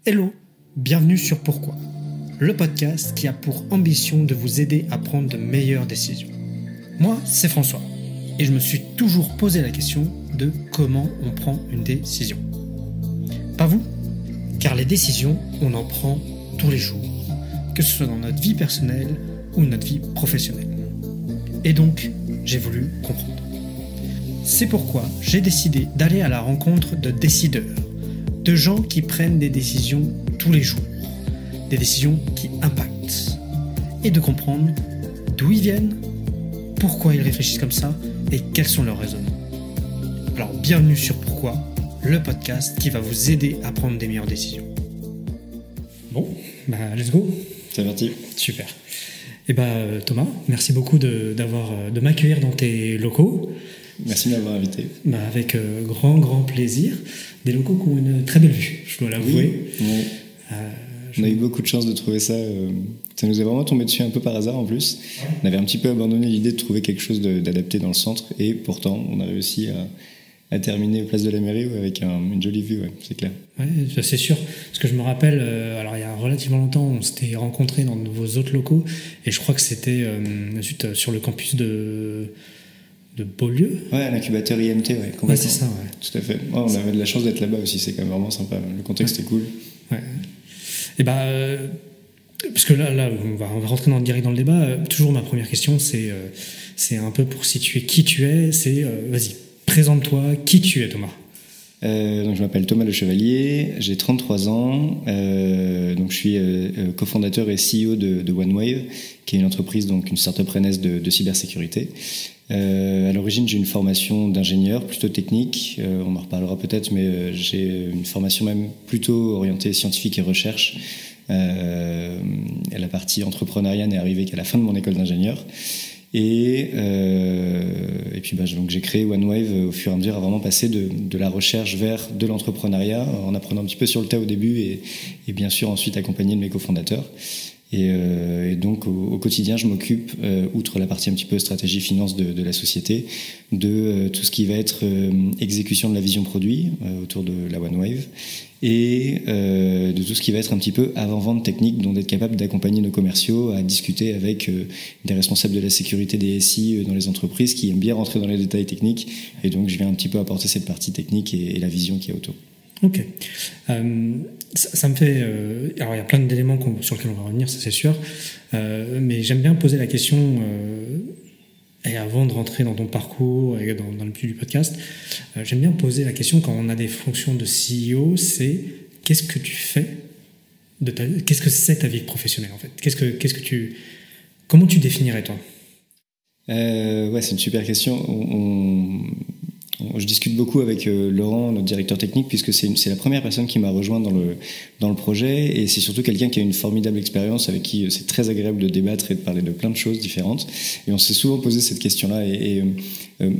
Hello, bienvenue sur Pourquoi, le podcast qui a pour ambition de vous aider à prendre de meilleures décisions. Moi, c'est François, et je me suis toujours posé la question de comment on prend une décision. Pas vous ? Car les décisions, on en prend tous les jours, que ce soit dans notre vie personnelle ou notre vie professionnelle. Et donc, j'ai voulu comprendre. C'est pourquoi j'ai décidé d'aller à la rencontre de décideurs, de gens qui prennent des décisions tous les jours, des décisions qui impactent, et de comprendre d'où ils viennent, pourquoi ils réfléchissent comme ça, et quels sont leurs raisonnements. Alors bienvenue sur Pourquoi, le podcast qui va vous aider à prendre des meilleures décisions. Bon, let's go. C'est parti. Super. Et Thomas, merci beaucoup de m'accueillir dans tes locaux. Merci de m'avoir invité. Avec grand plaisir. Des locaux qui ont une très belle vue, je dois l'avouer. Oui. On a eu beaucoup de chance de trouver ça. Ça nous est vraiment tombé dessus un peu par hasard en plus. On avait un petit peu abandonné l'idée de trouver quelque chose d'adapté dans le centre et pourtant on a réussi à terminer place de la mairie avec une jolie vue, c'est clair. Oui, c'est sûr. Parce que je me rappelle, alors il y a relativement longtemps, on s'était rencontrés dans vos autres locaux et je crois que c'était sur le campus de Beaulieu. Ouais, l'incubateur IMT, complètement. Ouais, c'est ça, ouais. Tout à fait. On avait de la chance d'être là-bas aussi, c'est quand même vraiment sympa. Le contexte est cool. Ouais. Et parce que là on va rentrer direct dans le débat. Toujours ma première question, c'est un peu pour situer qui tu es. Vas-y, présente-toi, qui tu es, Thomas. Donc je m'appelle Thomas Le Chevalier, j'ai 33 ans, donc je suis cofondateur et CEO de OneWave, qui est une entreprise, donc une start-up rennaise de cybersécurité. À l'origine, j'ai une formation d'ingénieur, plutôt technique, on en reparlera peut-être, mais j'ai une formation même plutôt orientée scientifique et recherche. La partie entrepreneuriat n'est arrivée qu'à la fin de mon école d'ingénieur. Et puis donc j'ai créé OneWave au fur et à mesure à vraiment passer de la recherche vers de l'entrepreneuriat en apprenant un petit peu sur le tas au début et bien sûr ensuite accompagné de mes cofondateurs. Et donc au quotidien je m'occupe, outre la partie un petit peu stratégie finance de la société, de tout ce qui va être exécution de la vision produit autour de la OneWave et de tout ce qui va être un petit peu avant-vente technique, dont d'être capable d'accompagner nos commerciaux à discuter avec des responsables de la sécurité des SI dans les entreprises qui aiment bien rentrer dans les détails techniques, et donc je viens un petit peu apporter cette partie technique et la vision qu'il y a autour. Ok. Ça me fait... alors il y a plein d'éléments sur lesquels on va revenir, ça c'est sûr, mais j'aime bien poser la question... Et avant de rentrer dans ton parcours et dans le but du podcast, j'aime bien poser la question quand on a des fonctions de CEO, c'est qu'est-ce que tu fais qu'est-ce que c'est ta vie professionnelle en fait ? Comment tu définirais toi ? C'est une super question. Je discute beaucoup avec Laurent, notre directeur technique, puisque c'est la première personne qui m'a rejoint dans le projet, et c'est surtout quelqu'un qui a une formidable expérience, avec qui c'est très agréable de débattre et de parler de plein de choses différentes. Et on s'est souvent posé cette question-là, et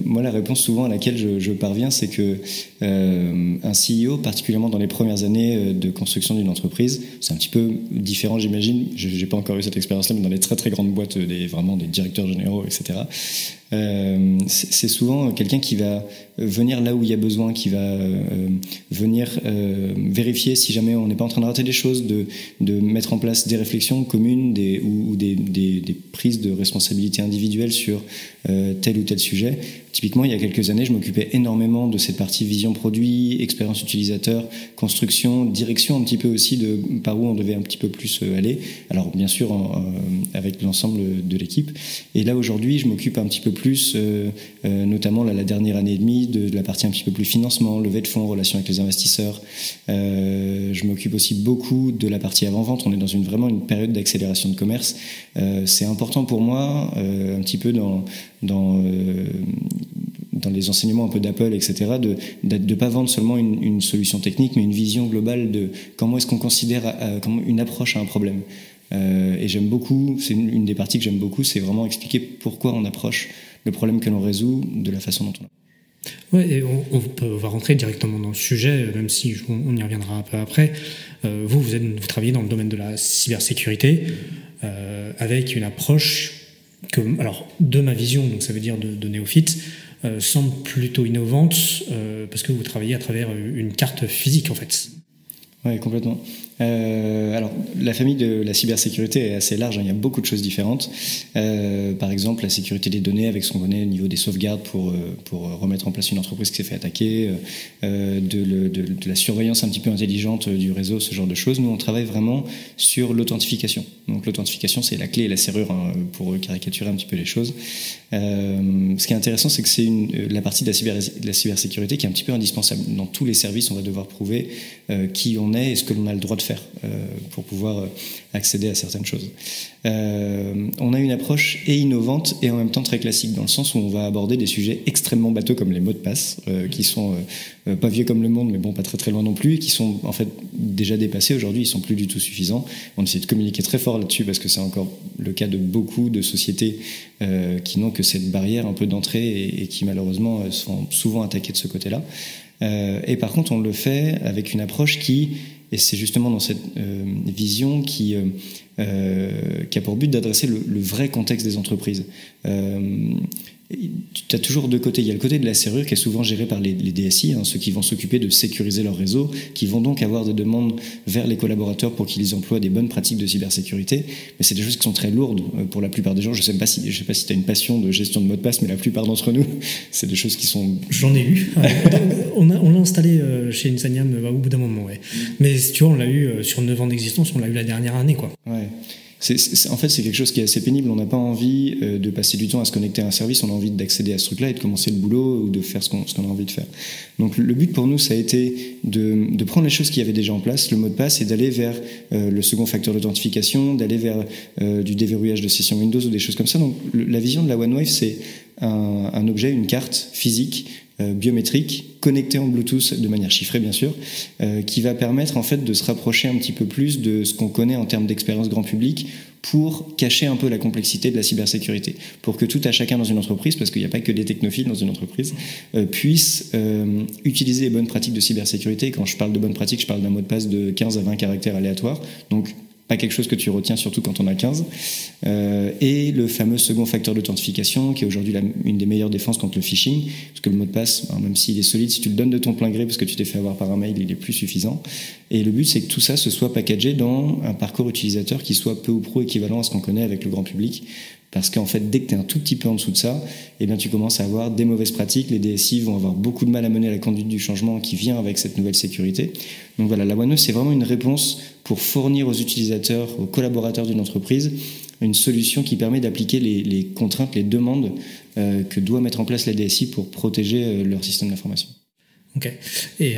moi la réponse souvent à laquelle je parviens, c'est que un CEO, particulièrement dans les premières années de construction d'une entreprise, c'est un petit peu différent, j'imagine. J'ai pas encore eu cette expérience-là, mais dans les très très grandes boîtes, vraiment des directeurs généraux, etc. C'est souvent quelqu'un qui va venir là où il y a besoin, qui va venir vérifier si jamais on n'est pas en train de rater des choses, de mettre en place des réflexions communes ou des prises de responsabilité individuelles sur tel ou tel sujet. Typiquement, il y a quelques années, je m'occupais énormément de cette partie vision produit, expérience utilisateur, construction, direction un petit peu aussi de par où on devait un petit peu plus aller. Alors bien sûr avec l'ensemble de l'équipe. Et là aujourd'hui, je m'occupe un petit peu plus, notamment la dernière année et demie, de la partie un petit peu plus financement, levée de fonds, relations avec les investisseurs. Je m'occupe aussi beaucoup de la partie avant-vente. On est vraiment une période d'accélération de commerce. C'est important pour moi, un petit peu dans les enseignements un peu d'Apple, etc., de pas vendre seulement une solution technique, mais une vision globale de comment est-ce qu'on considère comme une approche à un problème. Et j'aime beaucoup, c'est une des parties que j'aime beaucoup, c'est vraiment expliquer pourquoi on approche le problème que l'on résout de la façon dont on approche. Ouais, et on va rentrer directement dans le sujet, même si on y reviendra un peu après. Vous travaillez dans le domaine de la cybersécurité, avec une approche de ma vision, donc ça veut dire de néophyte, semble plutôt innovante, parce que vous travaillez à travers une carte physique en fait. Oui, complètement. Alors, la famille de la cybersécurité est assez large, hein, il y a beaucoup de choses différentes. Par exemple, la sécurité des données avec ce qu'on connaît au niveau des sauvegardes pour remettre en place une entreprise qui s'est fait attaquer, de la surveillance un petit peu intelligente du réseau, ce genre de choses. Nous, on travaille vraiment sur l'authentification. Donc l'authentification, c'est la clé et la serrure, hein, pour caricaturer un petit peu les choses. Ce qui est intéressant, c'est que c'est la partie de la cybersécurité qui est un petit peu indispensable. Dans tous les services, on va devoir prouver qui on est et ce que l'on a le droit de faire pour pouvoir accéder à certaines choses. On a une approche innovante et en même temps très classique, dans le sens où on va aborder des sujets extrêmement bateaux comme les mots de passe, qui sont pas vieux comme le monde, mais bon, pas très très loin non plus, et qui sont en fait déjà dépassés aujourd'hui, ils sont plus du tout suffisants. On essaie de communiquer très fort là-dessus parce que c'est encore le cas de beaucoup de sociétés qui n'ont que cette barrière un peu d'entrée et qui malheureusement sont souvent attaquées de ce côté-là. Et par contre, on le fait avec une approche et c'est justement dans cette vision qui a pour but d'adresser le vrai contexte des entreprises. Tu as toujours deux côtés. Il y a le côté de la serrure qui est souvent géré par les DSI, hein, ceux qui vont s'occuper de sécuriser leur réseau, qui vont donc avoir des demandes vers les collaborateurs pour qu'ils emploient des bonnes pratiques de cybersécurité. Mais c'est des choses qui sont très lourdes pour la plupart des gens. Je sais pas si tu as une passion de gestion de mots de passe, mais la plupart d'entre nous, c'est des choses qui sont... J'en ai eu. On l'a installé chez Insaniam au bout d'un moment, ouais. Mais tu vois, on l'a eu sur 9 ans d'existence, on l'a eu la dernière année, quoi. Ouais. En fait, c'est quelque chose qui est assez pénible. On n'a pas envie de passer du temps à se connecter à un service. On a envie d'accéder à ce truc-là et de commencer le boulot ou de faire ce qu'on a envie de faire. Donc, le but pour nous, ça a été de prendre les choses qui avaient déjà en place, le mot de passe, et d'aller vers le second facteur d'authentification, d'aller vers du déverrouillage de session Windows ou des choses comme ça. Donc, la vision de la OneWave, c'est un objet, une carte physique, biométrique, connecté en Bluetooth de manière chiffrée bien sûr, qui va permettre en fait de se rapprocher un petit peu plus de ce qu'on connaît en termes d'expérience grand public pour cacher un peu la complexité de la cybersécurité, pour que tout à chacun dans une entreprise, parce qu'il n'y a pas que des technophiles dans une entreprise, puisse utiliser les bonnes pratiques de cybersécurité. Quand je parle de bonnes pratiques, je parle d'un mot de passe de 15 à 20 caractères aléatoires, donc pas quelque chose que tu retiens, surtout quand on a 15. Et le fameux second facteur d'authentification, qui est aujourd'hui une des meilleures défenses contre le phishing, parce que le mot de passe, même s'il est solide, si tu le donnes de ton plein gré parce que tu t'es fait avoir par un mail, il est plus suffisant. Et le but, c'est que tout ça se soit packagé dans un parcours utilisateur qui soit peu ou prou équivalent à ce qu'on connaît avec le grand public. Parce qu'en fait, dès que tu es un tout petit peu en dessous de ça, eh bien, tu commences à avoir des mauvaises pratiques. Les DSI vont avoir beaucoup de mal à mener la conduite du changement qui vient avec cette nouvelle sécurité. Donc voilà, la OneWave, c'est vraiment une réponse pour fournir aux utilisateurs, aux collaborateurs d'une entreprise, une solution qui permet d'appliquer les contraintes, les demandes que doit mettre en place la DSI pour protéger leur système d'information. Ok. Et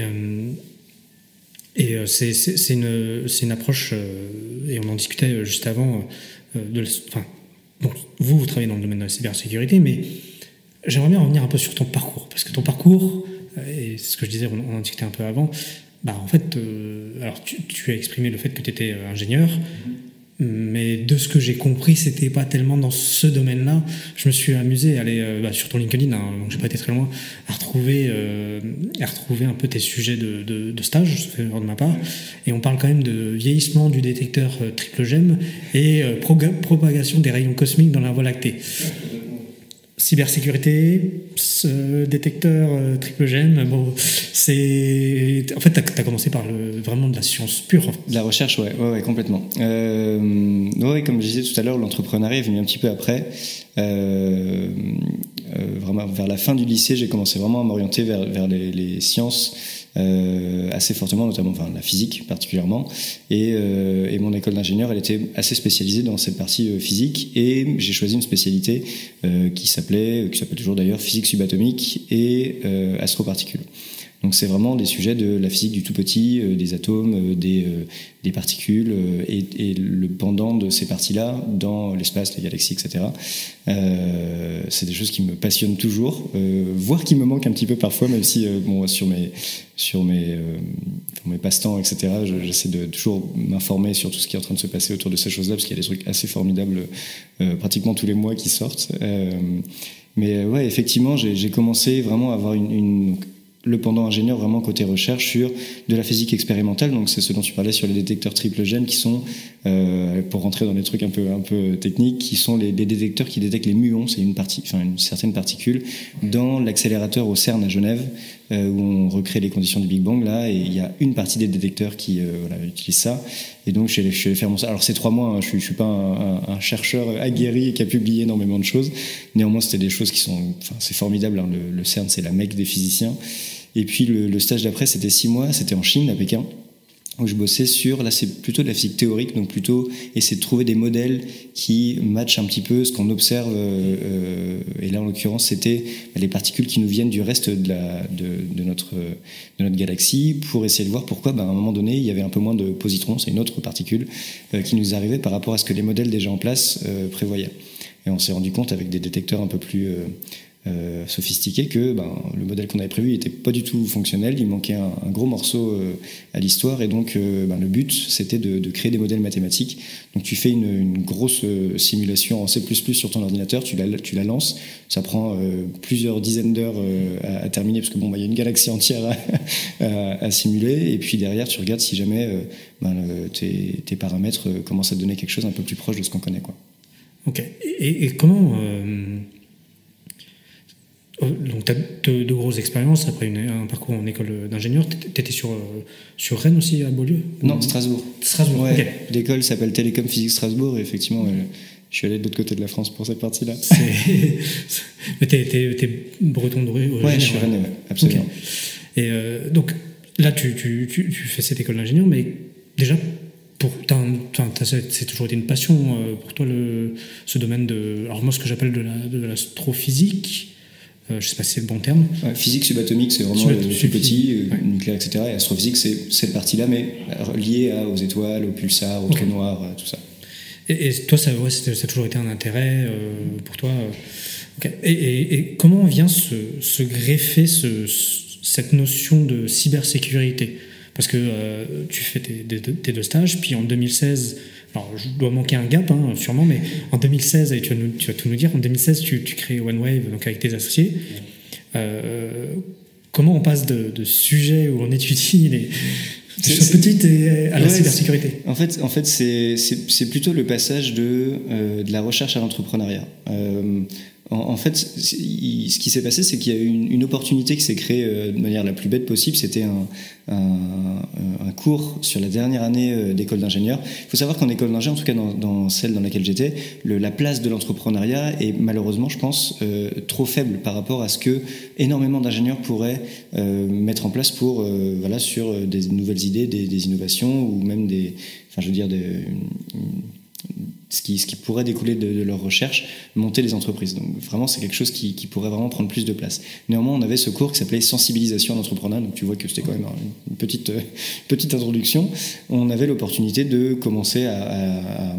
c'est une approche, et on en discutait juste avant, bon, vous travaillez dans le domaine de la cybersécurité, mais j'aimerais bien revenir un peu sur ton parcours. Parce que ton parcours, et c'est ce que je disais, on en discutait un peu avant, en fait, alors tu as exprimé le fait que tu étais ingénieur, mais de ce que j'ai compris, c'était pas tellement dans ce domaine-là. Je me suis amusé à aller sur ton LinkedIn, hein, donc j'ai pas été très loin, à retrouver un peu tes sujets de stage, ça fait de ma part. Et on parle quand même de vieillissement du détecteur triple gemme et propagation des rayons cosmiques dans la Voie lactée. Cybersécurité, détecteur triple gemme, bon, c'est... En fait, t'as commencé par vraiment de la science pure. En fait. La recherche, ouais, complètement. Ouais, comme je disais tout à l'heure, l'entrepreneuriat est venu un petit peu après. Vraiment, vers la fin du lycée, j'ai commencé vraiment à m'orienter vers les sciences assez fortement, notamment la physique particulièrement. Et mon école d'ingénieur, elle était assez spécialisée dans cette partie physique. Et j'ai choisi une spécialité qui s'appelle toujours d'ailleurs physique subatomique et astroparticules. Donc c'est vraiment des sujets de la physique du tout petit, des atomes, des particules et le pendant de ces parties-là dans l'espace, les galaxies, etc. C'est des choses qui me passionnent toujours, voire qui me manquent un petit peu parfois, même si sur mes passe-temps, etc. J'essaie de toujours m'informer sur tout ce qui est en train de se passer autour de ces choses-là, parce qu'il y a des trucs assez formidables pratiquement tous les mois qui sortent. Mais ouais, effectivement, j'ai commencé vraiment à avoir le pendant ingénieur vraiment côté recherche sur de la physique expérimentale. Donc c'est ce dont tu parlais sur les détecteurs triple gemme qui sont, pour rentrer dans des trucs un peu techniques, qui sont les détecteurs qui détectent les muons, c'est une certaine particule dans l'accélérateur au CERN à Genève, où on recrée les conditions du Big Bang là, et il y a une partie des détecteurs qui utilise ça. Et donc je suis allé faire mon... Alors c'est 3 mois, hein, je suis pas un chercheur aguerri et qui a publié énormément de choses. Néanmoins c'était des choses qui sont... Enfin c'est formidable, hein, le CERN c'est la mecque des physiciens. Et puis le stage d'après c'était 6 mois, c'était en Chine, à Pékin, où je bossais sur, là c'est plutôt de la physique théorique, donc plutôt essayer de trouver des modèles qui matchent un petit peu ce qu'on observe, et là en l'occurrence c'était les particules qui nous viennent du reste de notre galaxie, pour essayer de voir pourquoi à un moment donné il y avait un peu moins de positrons, c'est une autre particule qui nous arrivait par rapport à ce que les modèles déjà en place prévoyaient. Et on s'est rendu compte avec des détecteurs un peu plus sophistiqué que le modèle qu'on avait prévu n'était pas du tout fonctionnel, il manquait un gros morceau à l'histoire, et donc le but c'était de créer des modèles mathématiques. Donc tu fais une grosse simulation en C++ sur ton ordinateur, tu la lances, ça prend plusieurs dizaines d'heures à terminer, parce que il y a une galaxie entière à simuler, et puis derrière tu regardes si jamais tes paramètres commencent à donner quelque chose un peu plus proche de ce qu'on connaît, quoi. Ok, et comment... Donc, tu as de grosses expériences après un parcours en école d'ingénieur. Tu étais sur Rennes aussi, à Beaulieu? Non, Strasbourg. Strasbourg, ouais, ok. L'école s'appelle Télécom Physique Strasbourg, et effectivement, je suis allé de l'autre côté de la France pour cette partie-là. Mais t'es breton d'origine? Ouais, je suis rennais, absolument. Okay. Et donc, là, tu fais cette école d'ingénieur, mais déjà, c'est toujours été une passion pour toi, ce domaine de... Alors moi, ce que j'appelle de l'astrophysique... je ne sais pas si c'est le bon terme. Ouais, physique subatomique, c'est vraiment le plus petit, nucléaire, etc. Et astrophysique, c'est cette partie-là, mais liée aux étoiles, aux pulsars, aux trous noirs, tout ça. Et toi, ça a toujours été un intérêt pour toi. Okay. Et comment vient se greffer cette notion de cybersécurité? Parce que tu fais tes 2 stages, puis en 2016... Alors, je dois manquer un gap, hein, sûrement, mais en 2016, et tu vas tout nous dire, en 2016, tu crées OneWave donc avec tes associés. Comment on passe de sujets où on étudie les choses petites à la cybersécurité? En fait c'est plutôt le passage de la recherche à l'entrepreneuriat. En fait, ce qui s'est passé, c'est qu'il y a eu une opportunité qui s'est créée de manière la plus bête possible. C'était un cours sur la dernière année d'école d'ingénieur. Il faut savoir qu'en école d'ingénieur, en tout cas dans celle dans laquelle j'étais, la place de l'entrepreneuriat est malheureusement, je pense, trop faible par rapport à ce que énormément d'ingénieurs pourraient mettre en place pour sur des nouvelles idées, des innovations, ou même ce qui pourrait découler de leur recherche, monter les entreprises. Donc vraiment, c'est quelque chose qui pourrait vraiment prendre plus de place. Néanmoins, on avait ce cours qui s'appelait sensibilisation à l'entrepreneuriat, donc tu vois que c'était quand même une petite introduction. On avait l'opportunité de commencer à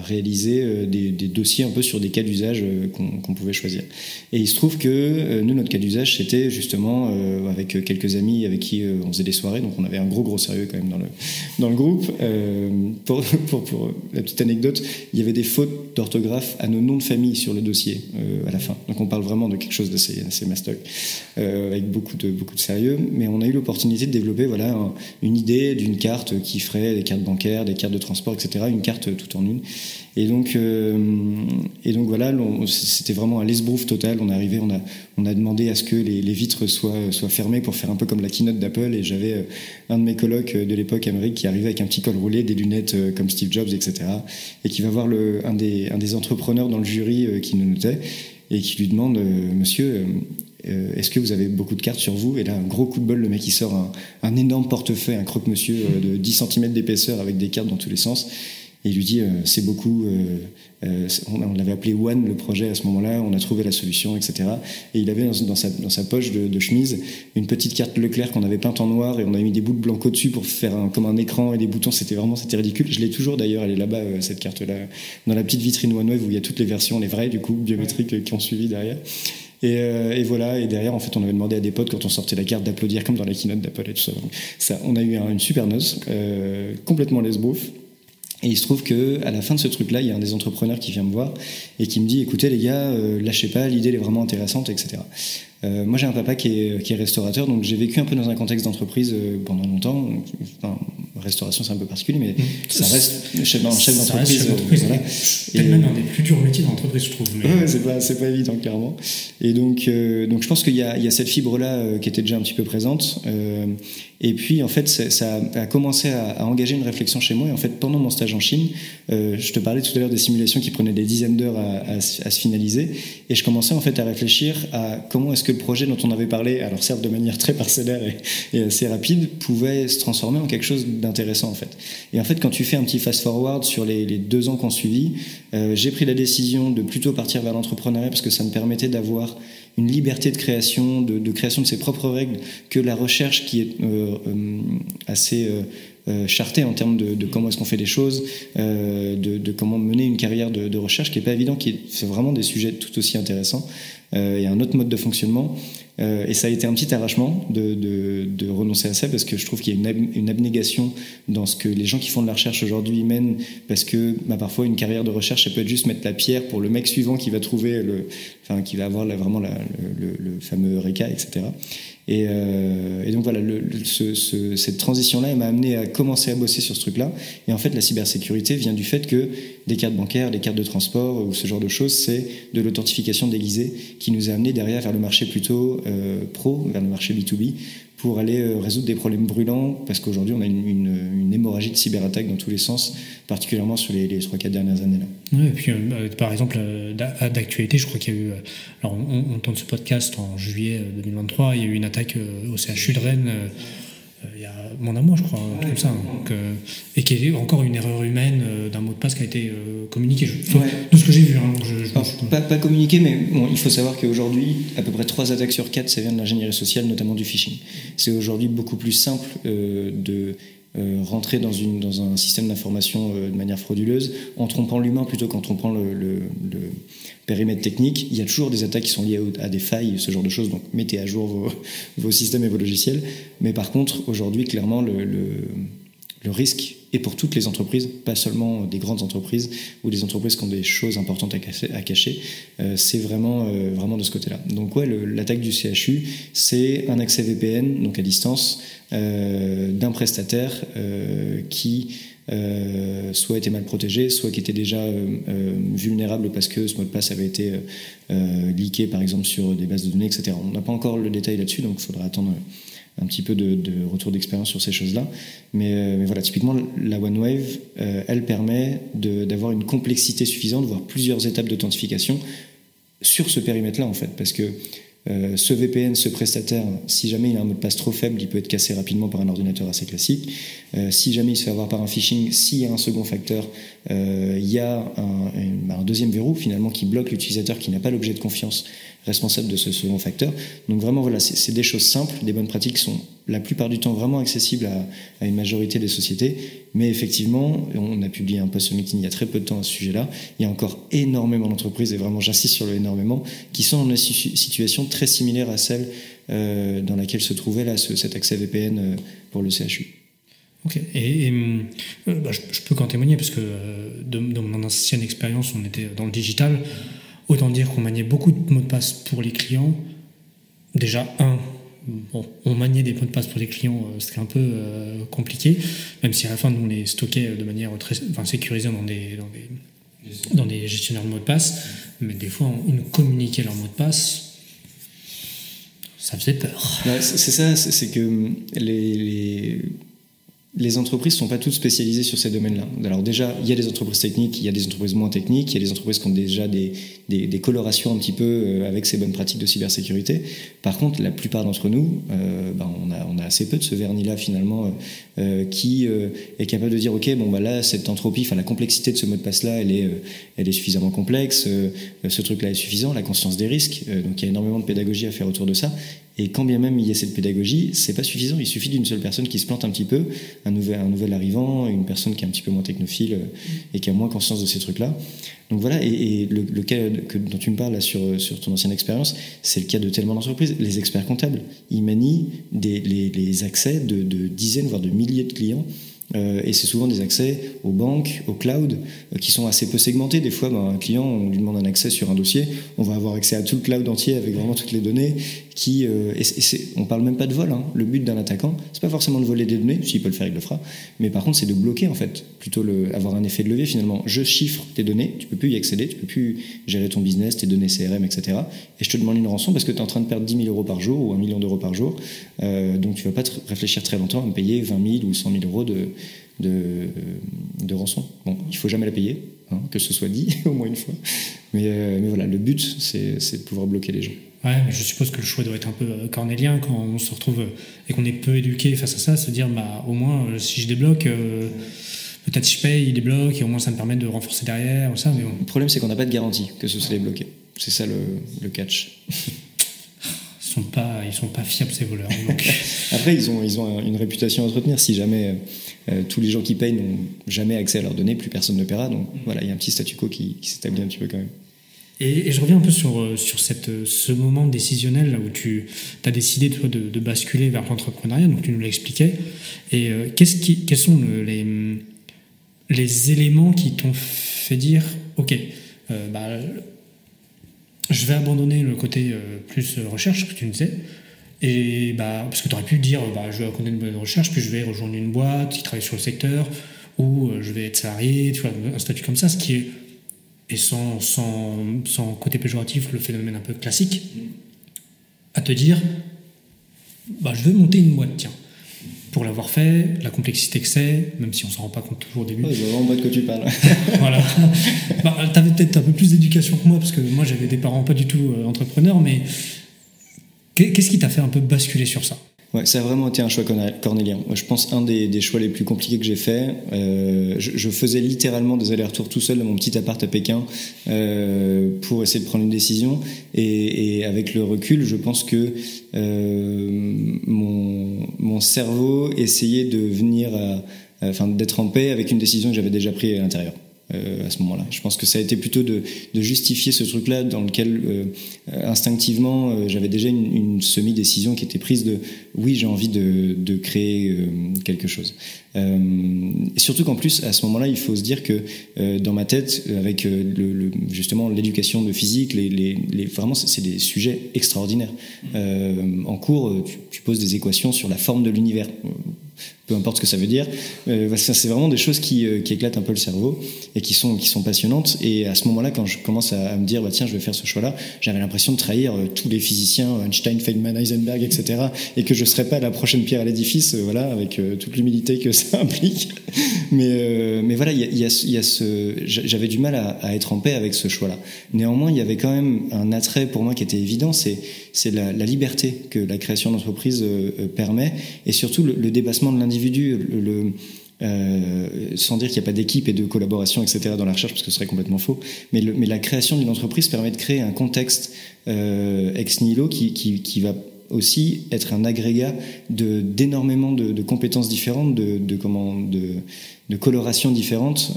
réaliser des dossiers un peu sur des cas d'usage qu'on pouvait choisir. Et il se trouve que nous, notre cas d'usage, c'était justement avec quelques amis avec qui on faisait des soirées, donc on avait un gros sérieux quand même dans le groupe. Pour la petite anecdote, il y avait des fautes d'orthographe à nos noms de famille sur le dossier à la fin. Donc on parle vraiment de quelque chose d'assez mastoc, avec beaucoup de sérieux. Mais on a eu l'opportunité de développer une idée d'une carte qui ferait des cartes bancaires, des cartes de transport, etc. Une carte tout en une. Et donc voilà, c'était vraiment un l'esbrouf total. On est arrivé, on a demandé à ce que les vitres soient fermées pour faire un peu comme la keynote d'Apple. Et j'avais un de mes colocs de l'époque, Amérique, qui arrivait avec un petit col roulé, des lunettes comme Steve Jobs, etc. Et qui va voir un des entrepreneurs dans le jury qui nous notait et qui lui demande monsieur, est-ce que vous avez beaucoup de cartes sur vous? Et là, un gros coup de bol, le mec il sort un énorme portefeuille, un croque-monsieur de 10 cm d'épaisseur avec des cartes dans tous les sens. Et il lui dit c'est beaucoup, on l'avait appelé One, le projet à ce moment-là, on a trouvé la solution, etc. Et il avait dans sa poche de chemise une petite carte Leclerc qu'on avait peinte en noir, et on avait mis des bouts de blanco dessus pour faire comme un écran et des boutons. C'était ridicule. Je l'ai toujours d'ailleurs, elle est là-bas, cette carte-là, dans la petite vitrine OneWave où il y a toutes les versions, les vraies du coup, biométriques qui ont suivi derrière. Et voilà, et derrière en fait on avait demandé à des potes quand on sortait la carte d'applaudir comme dans la keynote d'Apple et tout ça. Donc, ça, on a eu une super noce, complètement lesbouf. Et il se trouve que à la fin de ce truc-là, il y a un des entrepreneurs qui vient me voir et qui me dit écoutez les gars, lâchez pas, l'idée elle est vraiment intéressante, etc. Moi, j'ai un papa qui est restaurateur, donc j'ai vécu un peu dans un contexte d'entreprise pendant longtemps. Enfin, restauration, c'est un peu particulier, mais ça reste chef d'entreprise. Voilà. C'est même un des plus durs métiers dans l'entreprise, je trouve. Mais... Ouais, c'est pas évident, clairement. Et donc je pense qu'il y a cette fibre-là qui était déjà un petit peu présente. Et puis, en fait, ça a commencé à engager une réflexion chez moi. Et en fait, pendant mon stage en Chine, je te parlais tout à l'heure des simulations qui prenaient des dizaines d'heures à se finaliser. Et je commençais en fait à réfléchir à comment est-ce que le projet dont on avait parlé, alors certes de manière très parcellaire et assez rapide, pouvait se transformer en quelque chose d'intéressant en fait. Et en fait, quand tu fais un petit fast-forward sur les 2 ans qu'on suivit, j'ai pris la décision de plutôt partir vers l'entrepreneuriat parce que ça me permettait d'avoir une liberté de création, de création de ses propres règles, que la recherche qui est assez chartée en termes de comment est-ce qu'on fait les choses, de comment mener une carrière de recherche qui est pas évident, c'est vraiment des sujets tout aussi intéressants. Il y a un autre mode de fonctionnement. Et ça a été un petit arrachement de renoncer à ça parce que je trouve qu'il y a une abnégation dans ce que les gens qui font de la recherche aujourd'hui mènent, parce que parfois une carrière de recherche, ça peut être juste mettre la pierre pour le mec suivant qui va trouver qui va avoir vraiment le fameux RECA, etc. Et donc voilà, cette transition-là, elle m'a amené à commencer à bosser sur ce truc-là. Et en fait, la cybersécurité vient du fait que des cartes bancaires, des cartes de transport ou ce genre de choses, c'est de l'authentification déguisée qui nous a amené derrière vers le marché plutôt pro, vers le marché B2B, pour aller résoudre des problèmes brûlants, parce qu'aujourd'hui on a une hémorragie de cyberattaques dans tous les sens, particulièrement sur les 3-4 dernières années là. Oui, et puis par exemple d'actualité, je crois qu'il y a eu, alors on tourne ce podcast en juillet 2023, il y a eu une attaque au CHU de Rennes il y a mon amour, je crois, comme ça, donc, et qui est encore une erreur humaine d'un mot de passe qui a été communiqué, de ce que j'ai vu. Pas communiqué, mais bon, il faut savoir qu'aujourd'hui, à peu près 3 attaques sur 4, ça vient de l'ingénierie sociale, notamment du phishing. C'est aujourd'hui beaucoup plus simple de rentrer dans un système d'information de manière frauduleuse en trompant l'humain plutôt qu'en trompant le périmètre technique. Il y a toujours des attaques qui sont liées à des failles, ce genre de choses, donc mettez à jour vos systèmes et vos logiciels. Mais par contre, aujourd'hui, clairement, le risque est pour toutes les entreprises, pas seulement des grandes entreprises ou des entreprises qui ont des choses importantes à cacher. C'est vraiment de ce côté-là. Donc ouais, l'attaque du CHU, c'est un accès VPN, donc à distance, d'un prestataire qui soit était mal protégé, soit qui était déjà vulnérable parce que ce mot de passe avait été leaké par exemple sur des bases de données, etc. On n'a pas encore le détail là-dessus, donc il faudra attendre un petit peu de retour d'expérience sur ces choses-là. Mais voilà, typiquement, la OneWave, elle permet d'avoir une complexité suffisante, voire plusieurs étapes d'authentification sur ce périmètre-là, en fait. Parce que ce VPN, ce prestataire, si jamais il a un mot de passe trop faible, il peut être cassé rapidement par un ordinateur assez classique. Si jamais il se fait avoir par un phishing, s'il y a un second facteur, il y a un deuxième verrou, finalement, qui bloque l'utilisateur qui n'a pas l'objet de confiance responsable de ce second facteur. Donc vraiment, voilà, c'est des choses simples, des bonnes pratiques qui sont la plupart du temps vraiment accessibles à une majorité des sociétés. Mais effectivement, on a publié un post sur LinkedIn il y a très peu de temps à ce sujet-là. Il y a encore énormément d'entreprises, et vraiment j'insiste sur le énormément, qui sont dans une situation très similaire à celle dans laquelle se trouvait là, cet accès VPN pour le CHU. Ok, je peux qu'en témoigner parce que dans mon ancienne expérience, on était dans le digital. Autant dire qu'on maniait beaucoup de mots de passe pour les clients. Déjà, on maniait des mots de passe pour les clients, c'était un peu compliqué, même si à la fin, nous, on les stockait de manière très sécurisée dans des gestionnaires de mots de passe. Mais des fois, ils nous communiquaient leurs mots de passe. Ça faisait peur. Ouais, c'est ça, c'est que les entreprises ne sont pas toutes spécialisées sur ces domaines-là. Alors déjà, il y a des entreprises techniques, il y a des entreprises moins techniques, il y a des entreprises qui ont déjà des colorations un petit peu avec ces bonnes pratiques de cybersécurité. Par contre, la plupart d'entre nous, on a assez peu de ce vernis-là finalement qui est capable de dire ok, là, cette entropie, la complexité de ce mot de passe-là, elle est suffisamment complexe, ce truc-là est suffisant, la conscience des risques, donc il y a énormément de pédagogie à faire autour de ça. Et quand bien même il y a cette pédagogie, c'est pas suffisant. Il suffit d'une seule personne qui se plante un petit peu, un nouvel arrivant, une personne qui est un petit peu moins technophile et qui a moins conscience de ces trucs-là. Donc voilà, et le cas dont tu me parles là sur ton ancienne expérience, c'est le cas de tellement d'entreprises. Les experts comptables, ils manient les accès de dizaines, voire de milliers de clients Et c'est souvent des accès aux banques, au cloud, qui sont assez peu segmentés. Des fois, un client, on lui demande un accès sur un dossier, on va avoir accès à tout le cloud entier avec vraiment toutes les données. On parle même pas de vol. Hein. Le but d'un attaquant, c'est pas forcément de voler des données, s'il peut le faire, il le fera. Mais par contre, c'est de bloquer en fait, plutôt avoir un effet de levier finalement. Je chiffre tes données, tu peux plus y accéder, tu peux plus gérer ton business, tes données CRM, etc. Et je te demande une rançon parce que tu es en train de perdre 10 000 euros par jour ou 1 million d'euros par jour. Donc tu vas pas réfléchir très longtemps à me payer 20 000 ou 100 000 euros de rançon. Bon, il faut jamais la payer, hein, que ce soit dit au moins une fois. Mais voilà, le but, c'est de pouvoir bloquer les gens. Ouais, mais je suppose que le choix doit être un peu cornélien quand on se retrouve et qu'on est peu éduqué face à ça, se dire au moins si je débloque, peut-être je paye, il débloque et au moins ça me permet de renforcer derrière ou ça. Mais bon. Le problème, c'est qu'on n'a pas de garantie que ce soit débloqué. C'est ça le catch. Ils sont pas fiables ces voleurs. Donc. Après, ils ont une réputation à entretenir. Si jamais tous les gens qui payent n'ont jamais accès à leurs données, plus personne ne paiera. Donc voilà, il y a un petit statu quo qui s'établit un petit peu quand même. Et je reviens un peu sur ce moment décisionnel là où tu as décidé toi, de basculer vers l'entrepreneuriat, donc tu nous l'expliquais. Et quels sont les éléments qui t'ont fait dire ok, je vais abandonner le côté plus recherche que tu me disais, et parce que tu aurais pu dire je vais connaître une bonne recherche, puis je vais rejoindre une boîte qui travaille sur le secteur, ou je vais être salarié, tu vois, un statut comme ça, ce qui est et sans côté péjoratif, le phénomène un peu classique, à te dire, je vais monter une boîte, tiens. Pour l'avoir fait, la complexité que c'est, même si on s'en rend pas compte toujours au début. Ouais, je vois vraiment pas de quoi tu parles. Voilà. T'avais peut-être un peu plus d'éducation que moi, parce que moi j'avais des parents pas du tout entrepreneurs, mais qu'est-ce qui t'a fait un peu basculer sur ça ? Ouais, ça a vraiment été un choix cornélien. Je pense un des choix les plus compliqués que j'ai fait. Je faisais littéralement des allers-retours tout seul dans mon petit appart à Pékin pour essayer de prendre une décision. Et avec le recul, je pense que mon cerveau essayait de d'être en paix avec une décision que j'avais déjà prise à l'intérieur. À ce moment-là. Je pense que ça a été plutôt de justifier ce truc-là dans lequel instinctivement j'avais déjà une semi-décision qui était prise de oui, j'ai envie de créer quelque chose. Et surtout qu'en plus à ce moment-là il faut se dire que dans ma tête avec justement l'éducation de physique, vraiment c'est des sujets extraordinaires. En cours tu poses des équations sur la forme de l'univers. Peu importe ce que ça veut dire, c'est vraiment des choses qui éclatent un peu le cerveau et qui sont passionnantes. Et à ce moment-là, quand je commence à me dire tiens, je vais faire ce choix-là, j'avais l'impression de trahir tous les physiciens, Einstein, Feynman, Heisenberg, etc., et que je serais pas la prochaine pierre à l'édifice, avec toute l'humilité que ça implique. Mais voilà, j'avais du mal à être en paix avec ce choix-là. Néanmoins, il y avait quand même un attrait pour moi qui était évident, c'est la liberté que la création d'entreprise permet, et surtout le dépassement de l'individu, sans dire qu'il n'y a pas d'équipe et de collaboration, etc. dans la recherche, parce que ce serait complètement faux. Mais la création d'une entreprise permet de créer un contexte ex nihilo qui va aussi être un agrégat d'énormément de compétences différentes, de colorations différentes,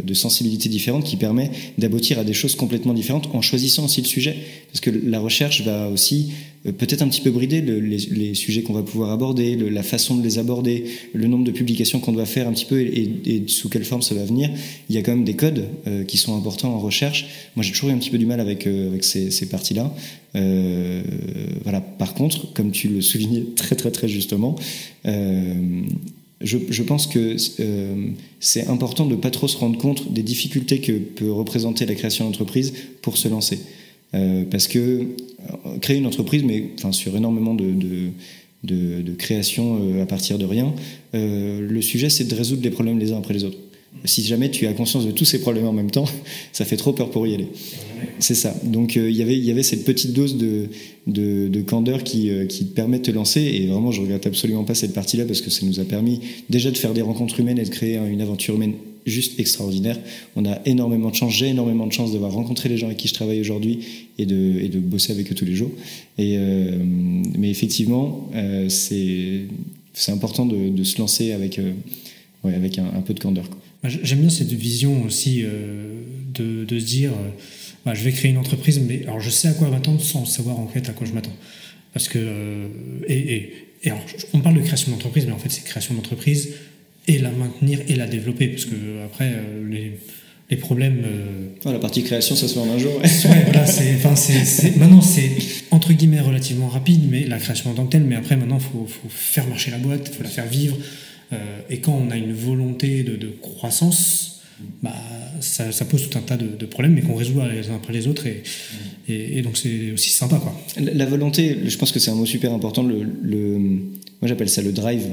de sensibilités différentes, qui permet d'aboutir à des choses complètement différentes en choisissant aussi le sujet. Parce que la recherche va aussi peut-être un petit peu brider les sujets qu'on va pouvoir aborder, la façon de les aborder, le nombre de publications qu'on doit faire un petit peu et sous quelle forme ça va venir. Il y a quand même des codes qui sont importants en recherche. Moi, j'ai toujours eu un petit peu du mal avec ces parties-là. Voilà. Par contre, comme tu le soulignais très très très justement, je pense que c'est important de ne pas trop se rendre compte des difficultés que peut représenter la création d'entreprise pour se lancer. Parce que créer une entreprise, mais sur énormément de création à partir de rien, le sujet c'est de résoudre les problèmes les uns après les autres. Si jamais tu as conscience de tous ces problèmes en même temps, ça fait trop peur pour y aller. C'est ça. Donc il y avait cette petite dose de candeur qui te permet de te lancer, et vraiment je regrette absolument pas cette partie-là, parce que ça nous a permis déjà de faire des rencontres humaines et de créer une aventure humaine juste extraordinaire. On a énormément de chance, j'ai énormément de chance d'avoir rencontré les gens avec qui je travaille aujourd'hui et de bosser avec eux tous les jours. Mais effectivement, c'est important de se lancer avec un peu de candeur, quoi. J'aime bien cette vision aussi de se dire je vais créer une entreprise, mais alors je sais à quoi m'attendre sans savoir en fait à quoi je m'attends. Parce que alors, on parle de création d'entreprise, mais en fait c'est création d'entreprise et la maintenir et la développer, parce que après les problèmes. La partie création, ça se fait en un jour. Ouais, voilà, maintenant c'est entre guillemets relativement rapide, mais la création en tant que telle. Mais après, maintenant, faut faire marcher la boîte, faut la faire vivre. Et quand on a une volonté de croissance, ça pose tout un tas de problèmes, mais qu'on résout les uns après les autres. Et donc c'est aussi sympa, quoi. La volonté, je pense que c'est un mot super important. Moi j'appelle ça le drive.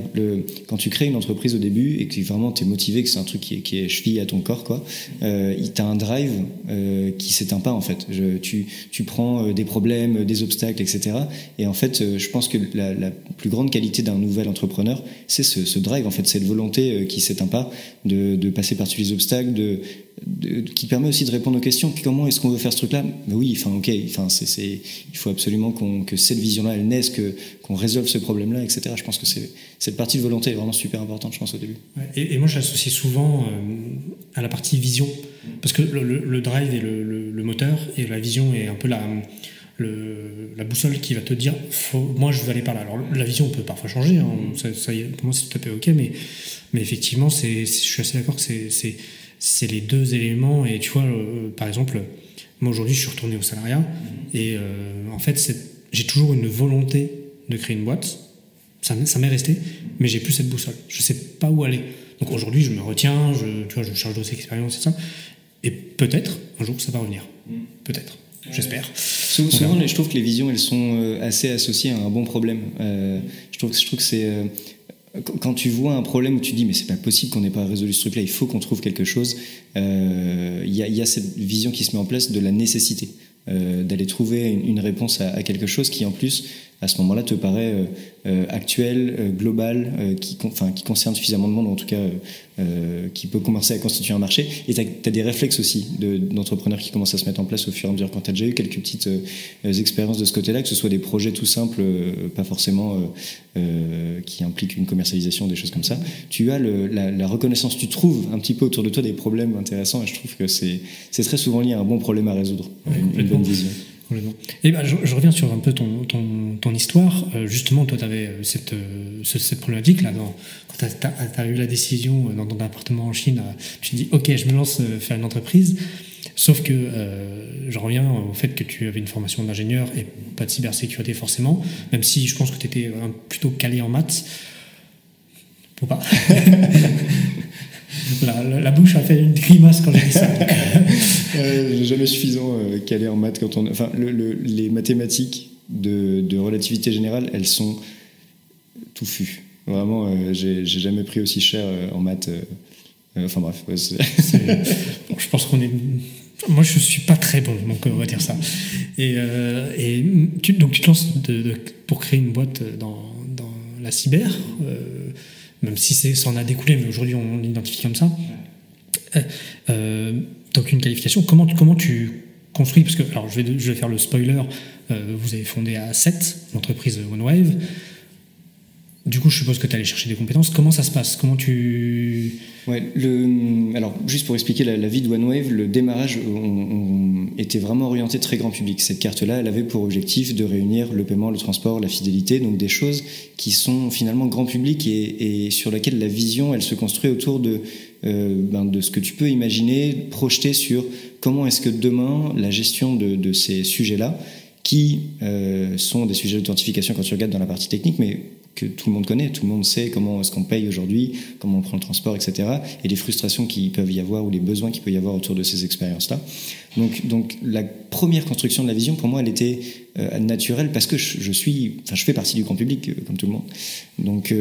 Quand tu crées une entreprise au début et que vraiment t'es motivé, que c'est un truc qui est chevillé à ton corps, quoi, t'as un drive qui s'éteint pas en fait. Tu prends des problèmes, des obstacles, etc. Et en fait, je pense que la plus grande qualité d'un nouvel entrepreneur, c'est ce drive. En fait, c'est cette volonté qui s'éteint pas de passer par-dessus les obstacles, qui permet aussi de répondre aux questions. Puis comment est-ce qu'on veut faire ce truc-là ? Oui, il faut absolument que cette vision-là, elle naisse, qu'on résolve ce problème-là, etc. Je pense que cette partie de volonté est vraiment super importante, je pense, au début. Ouais, et moi, j'associe souvent à la partie vision, parce que le drive est le moteur, et la vision est un peu la boussole qui va te dire moi je veux aller par là. Alors la vision peut parfois changer, hein, ça y est, pour moi c'est tout à fait ok, mais effectivement je suis assez d'accord que c'est les deux éléments. Et tu vois, par exemple, moi aujourd'hui je suis retourné au salariat, et en fait j'ai toujours une volonté de créer une boîte, ça m'est resté, mais j'ai plus cette boussole, je sais pas où aller. Donc aujourd'hui je me retiens, je charge d'autres expériences et ça, et peut-être un jour ça va revenir, peut-être. J'espère. Souvent, je trouve que les visions, elles sont assez associées à un bon problème. Je trouve que c'est quand tu vois un problème où tu dis mais c'est pas possible qu'on n'ait pas résolu ce truc-là, il faut qu'on trouve quelque chose. Il y a cette vision qui se met en place de la nécessité d'aller trouver une réponse à quelque chose qui en plus à ce moment-là te paraît actuel, global, qui concerne suffisamment de monde, en tout cas qui peut commencer à constituer un marché. Et t'as des réflexes aussi d'entrepreneurs qui commencent à se mettre en place au fur et à mesure. Quand t'as déjà eu quelques petites expériences de ce côté-là, que ce soit des projets tout simples, pas forcément qui impliquent une commercialisation, des choses comme ça, tu as la reconnaissance, tu trouves un petit peu autour de toi des problèmes intéressants, et je trouve que c'est très souvent lié à un bon problème à résoudre, une bonne vision. Et je reviens sur un peu ton histoire. Justement, toi, tu avais cette problématique-là. Quand tu as eu la décision dans ton appartement en Chine, tu te dis, OK, je me lance faire une entreprise. Sauf que je reviens au fait que tu avais une formation d'ingénieur et pas de cybersécurité forcément, même si je pense que tu étais plutôt calé en maths. Faut pas. La bouche a fait une grimace quand j'ai dit ça. Jamais suffisant calé en maths quand les mathématiques de relativité générale, elles sont touffues. Vraiment, j'ai jamais pris aussi cher en maths. Enfin bref. Ouais, bon, je pense qu'on est. Moi, je suis pas très bon, donc on va dire ça. Donc tu te lances pour créer une boîte dans la cyber. Même si ça en a découlé, mais aujourd'hui on l'identifie comme ça. Donc une qualification, comment tu construis, parce que alors je vais faire le spoiler, vous avez fondé à 7 l'entreprise OneWave. Du coup, je suppose que tu es allé chercher des compétences. Comment ça se passe ? Comment tu... Ouais, alors, juste pour expliquer la vie de OneWave, le démarrage on était vraiment orienté très grand public. Cette carte-là, elle avait pour objectif de réunir le paiement, le transport, la fidélité, donc des choses qui sont finalement grand public et sur laquelle la vision, elle se construit autour de ce que tu peux imaginer, projeter sur comment est-ce que demain, la gestion de ces sujets-là, qui sont des sujets d'authentification quand tu regardes dans la partie technique, mais que tout le monde connaît, tout le monde sait comment est-ce qu'on paye aujourd'hui, comment on prend le transport, etc. Et les frustrations qui peuvent y avoir ou les besoins qu'il peut y avoir autour de ces expériences-là. Donc la première construction de la vision, pour moi, elle était naturelle parce que je fais partie du grand public, comme tout le monde. Donc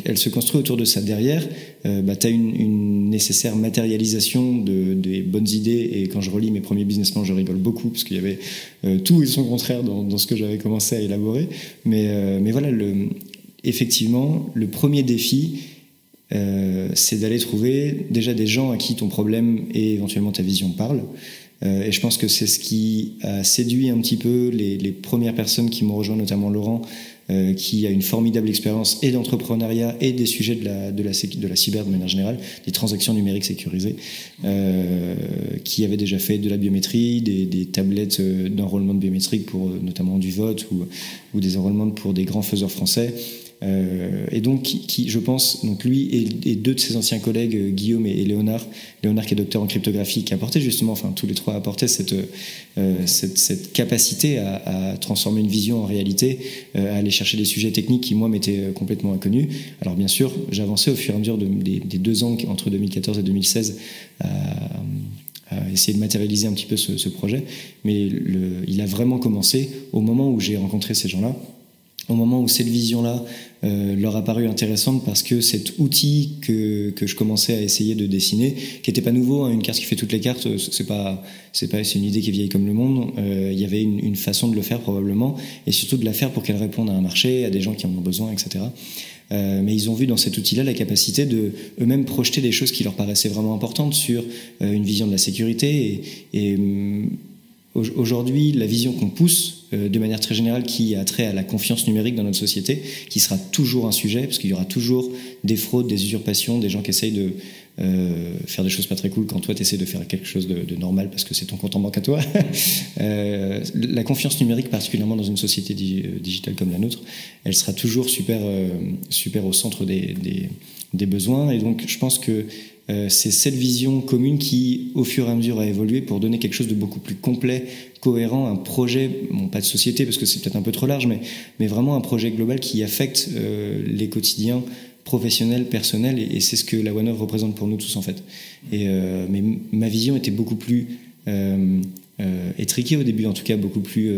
elle se construit autour de ça. Derrière, tu as une nécessaire matérialisation des bonnes idées. Et quand je relis mes premiers business plans, je rigole beaucoup parce qu'il y avait tout et son contraire dans ce que j'avais commencé à élaborer. Mais voilà, effectivement, le premier défi, c'est d'aller trouver déjà des gens à qui ton problème et éventuellement ta vision parlent. Et je pense que c'est ce qui a séduit un petit peu les premières personnes qui m'ont rejoint, notamment Laurent, qui a une formidable expérience et d'entrepreneuriat et des sujets de la cyber de manière générale, des transactions numériques sécurisées, qui avait déjà fait de la biométrie, des tablettes d'enrôlement de biométrique pour notamment du vote ou des enrôlements pour des grands faiseurs français. Et donc qui je pense, donc lui et deux de ses anciens collègues, Guillaume et Léonard qui est docteur en cryptographie, qui apportait justement, enfin tous les trois apportaient cette capacité à transformer une vision en réalité, à aller chercher des sujets techniques qui moi m'étaient complètement inconnus. Alors bien sûr, j'avançais au fur et à mesure des 2 ans entre 2014 et 2016 à essayer de matérialiser un petit peu ce projet, mais il a vraiment commencé au moment où j'ai rencontré ces gens-là, au moment où cette vision-là leur a paru intéressante, parce que cet outil que je commençais à essayer de dessiner, qui n'était pas nouveau, hein, une carte qui fait toutes les cartes, c'est une idée qui est vieille comme le monde, il y avait une façon de le faire probablement, et surtout de la faire pour qu'elle réponde à un marché, à des gens qui en ont besoin, etc. Mais ils ont vu dans cet outil-là la capacité de eux-mêmes projeter des choses qui leur paraissaient vraiment importantes sur une vision de la sécurité. Et aujourd'hui, la vision qu'on pousse, de manière très générale, qui a trait à la confiance numérique dans notre société, qui sera toujours un sujet, parce qu'il y aura toujours des fraudes, des usurpations, des gens qui essayent de faire des choses pas très cool quand toi tu essaies de faire quelque chose de normal parce que c'est ton compte en banque à toi. La confiance numérique, particulièrement dans une société digitale comme la nôtre, elle sera toujours super au centre des besoins. Et donc je pense que c'est cette vision commune qui, au fur et à mesure, a évolué pour donner quelque chose de beaucoup plus complet, cohérent, un projet, bon, pas de société parce que c'est peut-être un peu trop large, mais vraiment un projet global qui affecte les quotidiens professionnels, personnels, et c'est ce que la OneOf représente pour nous tous en fait. Mais ma vision était beaucoup plus étriquée au début, en tout cas beaucoup plus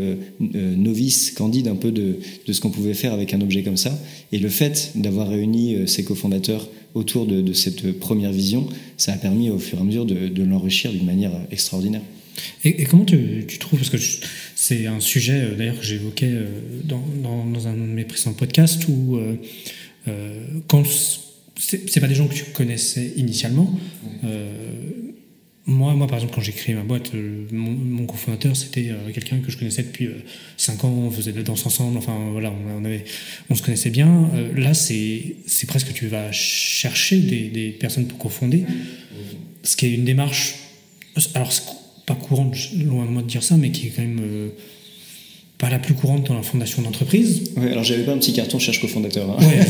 novice, candide un peu de ce qu'on pouvait faire avec un objet comme ça. Et le fait d'avoir réuni ses cofondateurs autour de cette première vision, ça a permis au fur et à mesure de l'enrichir d'une manière extraordinaire. Et comment tu trouves, parce que c'est un sujet d'ailleurs que j'évoquais dans un de mes précédents podcasts, où quand c'est pas des gens que tu connaissais initialement, moi par exemple, quand j'ai créé ma boîte, mon cofondateur c'était quelqu'un que je connaissais depuis 5 ans, on faisait de la danse ensemble, enfin voilà, on se connaissait bien. Là c'est presque, tu vas chercher des personnes pour cofonder, ce qui est une démarche, alors c'est pas courante, loin de moi de dire ça, mais qui est quand même pas la plus courante dans la fondation d'entreprise. Ouais, alors j'avais pas un petit carton cherche cofondateur. Hein. Ouais,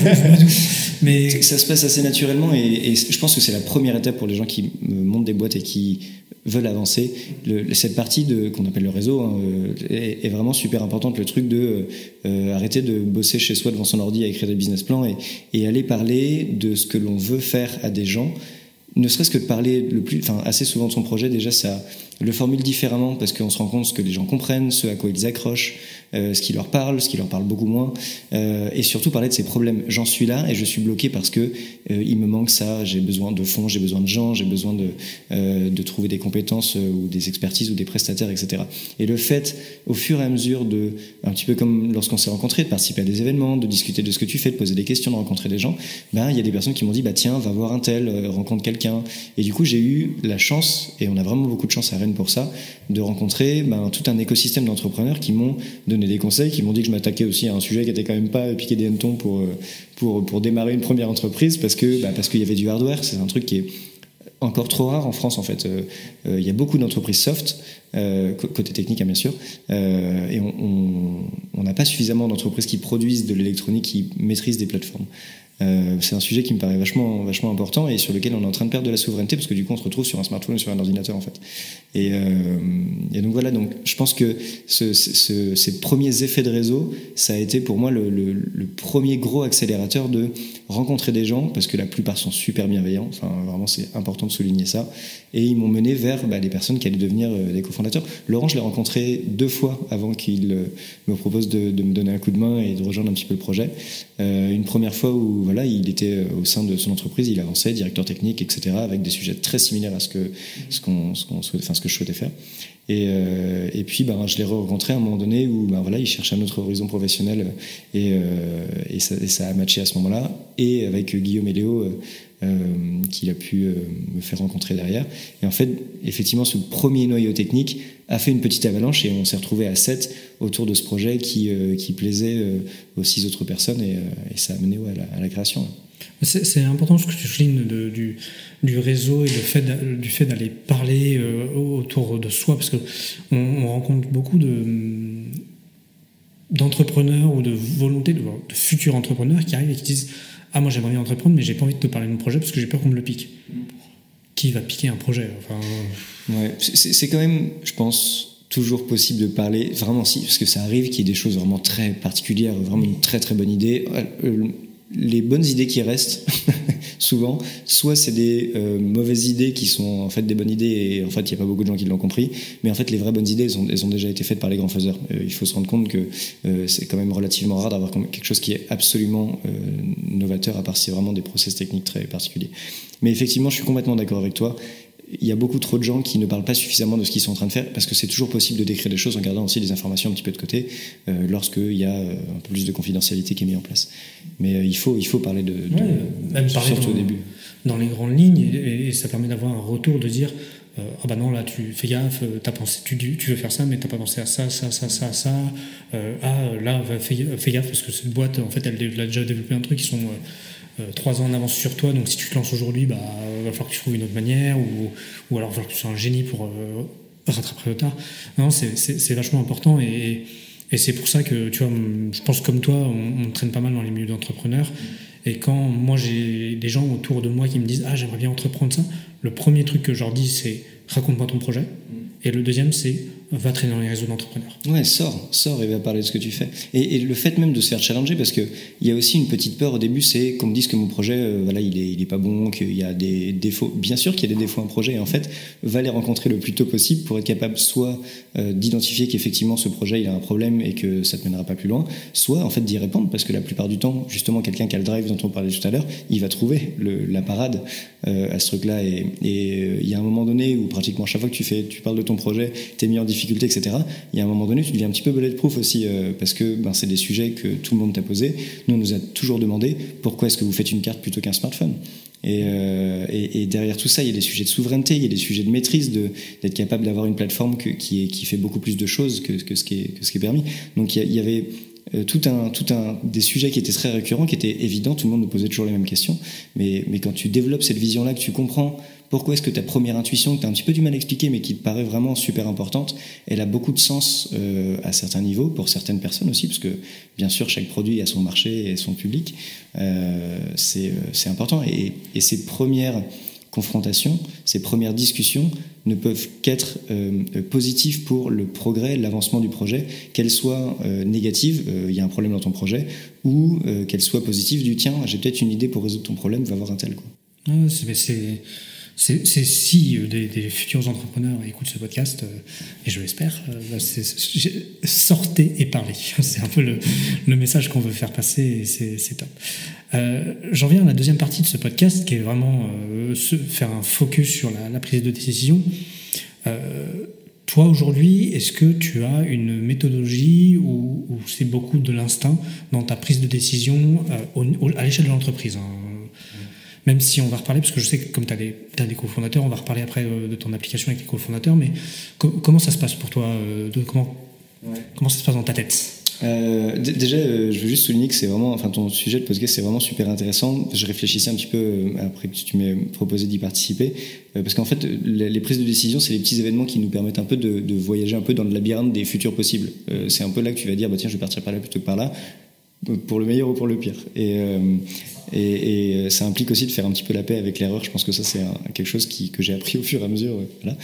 mais ça se passe assez naturellement, et je pense que c'est la première étape pour les gens qui montent des boîtes et qui veulent avancer. Cette partie qu'on appelle le réseau, hein, est vraiment super importante. Le truc de arrêter de bosser chez soi devant son ordi à écrire des business plans et aller parler de ce que l'on veut faire à des gens. Ne serait-ce que de parler assez souvent de son projet, déjà ça le formule différemment, parce qu'on se rend compte ce que les gens comprennent, ce à quoi ils accrochent, ce qui leur parle beaucoup moins, et surtout parler de ses problèmes. J'en suis là et je suis bloqué parce que il me manque ça, j'ai besoin de fonds, j'ai besoin de gens, j'ai besoin de trouver des compétences ou des expertises ou des prestataires, etc. Et le fait, au fur et à mesure un petit peu comme lorsqu'on s'est rencontrés, de participer à des événements, de discuter de ce que tu fais, de poser des questions, de rencontrer des gens, il y a des personnes qui m'ont dit tiens, va voir un tel, rencontre quelqu'un. Et du coup j'ai eu la chance, et on a vraiment beaucoup de chance à Rennes pour ça, de rencontrer tout un écosystème d'entrepreneurs qui m'ont donné des conseils, qui m'ont dit que je m'attaquais aussi à un sujet qui était quand même pas piqué des hannetons pour démarrer une première entreprise, parce qu'il y avait du hardware. C'est un truc qui est encore trop rare en France en fait. Il y a beaucoup d'entreprises soft, côté technique bien sûr, et on n'a pas suffisamment d'entreprises qui produisent de l'électronique, qui maîtrisent des plateformes. C'est un sujet qui me paraît vachement important et sur lequel on est en train de perdre de la souveraineté, parce que du coup on se retrouve sur un smartphone ou sur un ordinateur en fait. Et donc voilà, donc je pense que ces premiers effets de réseau, ça a été pour moi le premier gros accélérateur de rencontrer des gens, parce que la plupart sont super bienveillants, enfin vraiment c'est important de souligner ça, et ils m'ont mené vers les personnes qui allaient devenir des cofondateurs. Laurent, je l'ai rencontré 2 fois avant qu'il me propose de me donner un coup de main et de rejoindre un petit peu le projet. Une première fois où il était au sein de son entreprise, il avançait, directeur technique, etc., avec des sujets très similaires à ce que je souhaitais faire. Et puis je l'ai rencontré à un moment donné où il cherchait un autre horizon professionnel, et ça a matché à ce moment-là, et avec Guillaume et Léo qu'il a pu me faire rencontrer derrière. Et en fait, effectivement, ce premier noyau technique a fait une petite avalanche, et on s'est retrouvés à 7 autour de ce projet qui plaisait aux 6 autres personnes, et ça a mené à la création. C'est important ce que tu soulignes du réseau et du fait d'aller parler d'entrepreneurs ou de volonté de futurs entrepreneurs qui arrivent et qui disent « Ah, moi j'aimerais bien entreprendre, mais j'ai pas envie de te parler de mon projet parce que j'ai peur qu'on me le pique. » Qui va piquer un projet Ouais, c'est quand même, je pense, toujours possible de parler, vraiment si, parce que ça arrive qu'il y ait des choses vraiment très particulières, vraiment une très très bonne idée. Les bonnes idées qui restent, souvent, soit c'est des mauvaises idées qui sont en fait des bonnes idées et en fait il n'y a pas beaucoup de gens qui l'ont compris, mais en fait les vraies bonnes idées elles ont déjà été faites par les grands faiseurs. Il faut se rendre compte que c'est quand même relativement rare d'avoir quelque chose qui est absolument novateur, à part si c'est vraiment des process techniques très particuliers. Mais effectivement, je suis complètement d'accord avec toi. Il y a beaucoup trop de gens qui ne parlent pas suffisamment de ce qu'ils sont en train de faire, parce que c'est toujours possible de décrire des choses en gardant aussi des informations un petit peu de côté lorsqu'il y a un peu plus de confidentialité qui est mise en place. Mais il faut parler même parler surtout au début. Dans les grandes lignes, et ça permet d'avoir un retour, de dire ah bah non, là tu fais gaffe, t'as pensé, tu veux faire ça, mais t'as pas pensé à ça. Là fais gaffe parce que cette boîte, en fait, elle a déjà développé un truc, ils sont 3 ans en avance sur toi, donc si tu te lances aujourd'hui, bah va falloir que tu trouves une autre manière, ou alors il va falloir que tu sois un génie pour rattraper le retard. Non, c'est vachement important, et c'est pour ça que, tu vois, je pense comme toi, on traîne pas mal dans les milieux d'entrepreneurs, et quand moi j'ai des gens autour de moi qui me disent « Ah, j'aimerais bien entreprendre ça », le premier truc que je leur dis, c'est « Raconte-moi ton projet », et le deuxième, c'est « Va traîner dans les réseaux d'entrepreneurs ». Ouais, sors et va parler de ce que tu fais. Et le fait même de se faire challenger, parce qu'il y a aussi une petite peur au début, c'est qu'on me dise que mon projet, voilà, il est pas bon, qu'il y a des défauts. Bien sûr qu'il y a des défauts à un projet, et en fait, va les rencontrer le plus tôt possible pour être capable soit d'identifier qu'effectivement ce projet il a un problème et que ça te mènera pas plus loin, soit en fait d'y répondre, parce que la plupart du temps, justement, quelqu'un qui a le drive dont on parlait tout à l'heure, il va trouver la parade à ce truc-là. Et il y a un moment donné où pratiquement chaque fois que tu parles de ton projet, t'es mis en difficulté, etc. Il y a un moment donné, tu deviens un petit peu bulletproof aussi, parce que c'est des sujets que tout le monde t'a posé. Nous, on nous a toujours demandé pourquoi est-ce que vous faites une carte plutôt qu'un smartphone. Et derrière tout ça, il y a des sujets de souveraineté, il y a des sujets de maîtrise, d'être capable d'avoir une plateforme qui fait beaucoup plus de choses que ce qui est permis. Donc il y avait tout un des sujets qui étaient très récurrents, qui étaient évidents. Tout le monde nous posait toujours les mêmes questions, mais quand tu développes cette vision-là, que tu comprends pourquoi est-ce que ta première intuition, que tu as un petit peu du mal à expliquer, mais qui te paraît vraiment super importante, elle a beaucoup de sens à certains niveaux, pour certaines personnes aussi, parce que bien sûr, chaque produit a son marché et son public. C'est important. Et ces premières confrontations, ces premières discussions ne peuvent qu'être positives pour le progrès, l'avancement du projet, qu'elles soient négatives, il y a un problème dans ton projet, ou qu'elles soient positives du tiens, j'ai peut-être une idée pour résoudre ton problème, va voir un tel, quoi. C'est si des futurs entrepreneurs écoutent ce podcast, et je l'espère, sortez et parlez. C'est un peu le message qu'on veut faire passer, et c'est top. J'en viens à la deuxième partie de ce podcast, qui est vraiment faire un focus sur la prise de décision. Toi, aujourd'hui, est-ce que tu as une méthodologie ou c'est beaucoup de l'instinct dans ta prise de décision à l'échelle de l'entreprise, hein? Même si on va reparler, parce que je sais que comme tu as des cofondateurs, on va reparler après de ton application avec les cofondateurs, mais comment ça se passe pour toi, comment ça se passe dans ta tête? Déjà, je veux juste souligner que c'est vraiment, ton sujet de podcast, c'est vraiment super intéressant. Je réfléchissais un petit peu après que tu m'aies proposé d'y participer, parce qu'en fait, les prises de décision, c'est les petits événements qui nous permettent un peu de voyager un peu dans le labyrinthe des futurs possibles. C'est un peu là que tu vas dire, tiens, je vais partir par là plutôt que par là, pour le meilleur ou pour le pire. Et ça implique aussi de faire un petit peu la paix avec l'erreur. Je pense que ça, c'est quelque chose que j'ai appris au fur et à mesure. Voilà.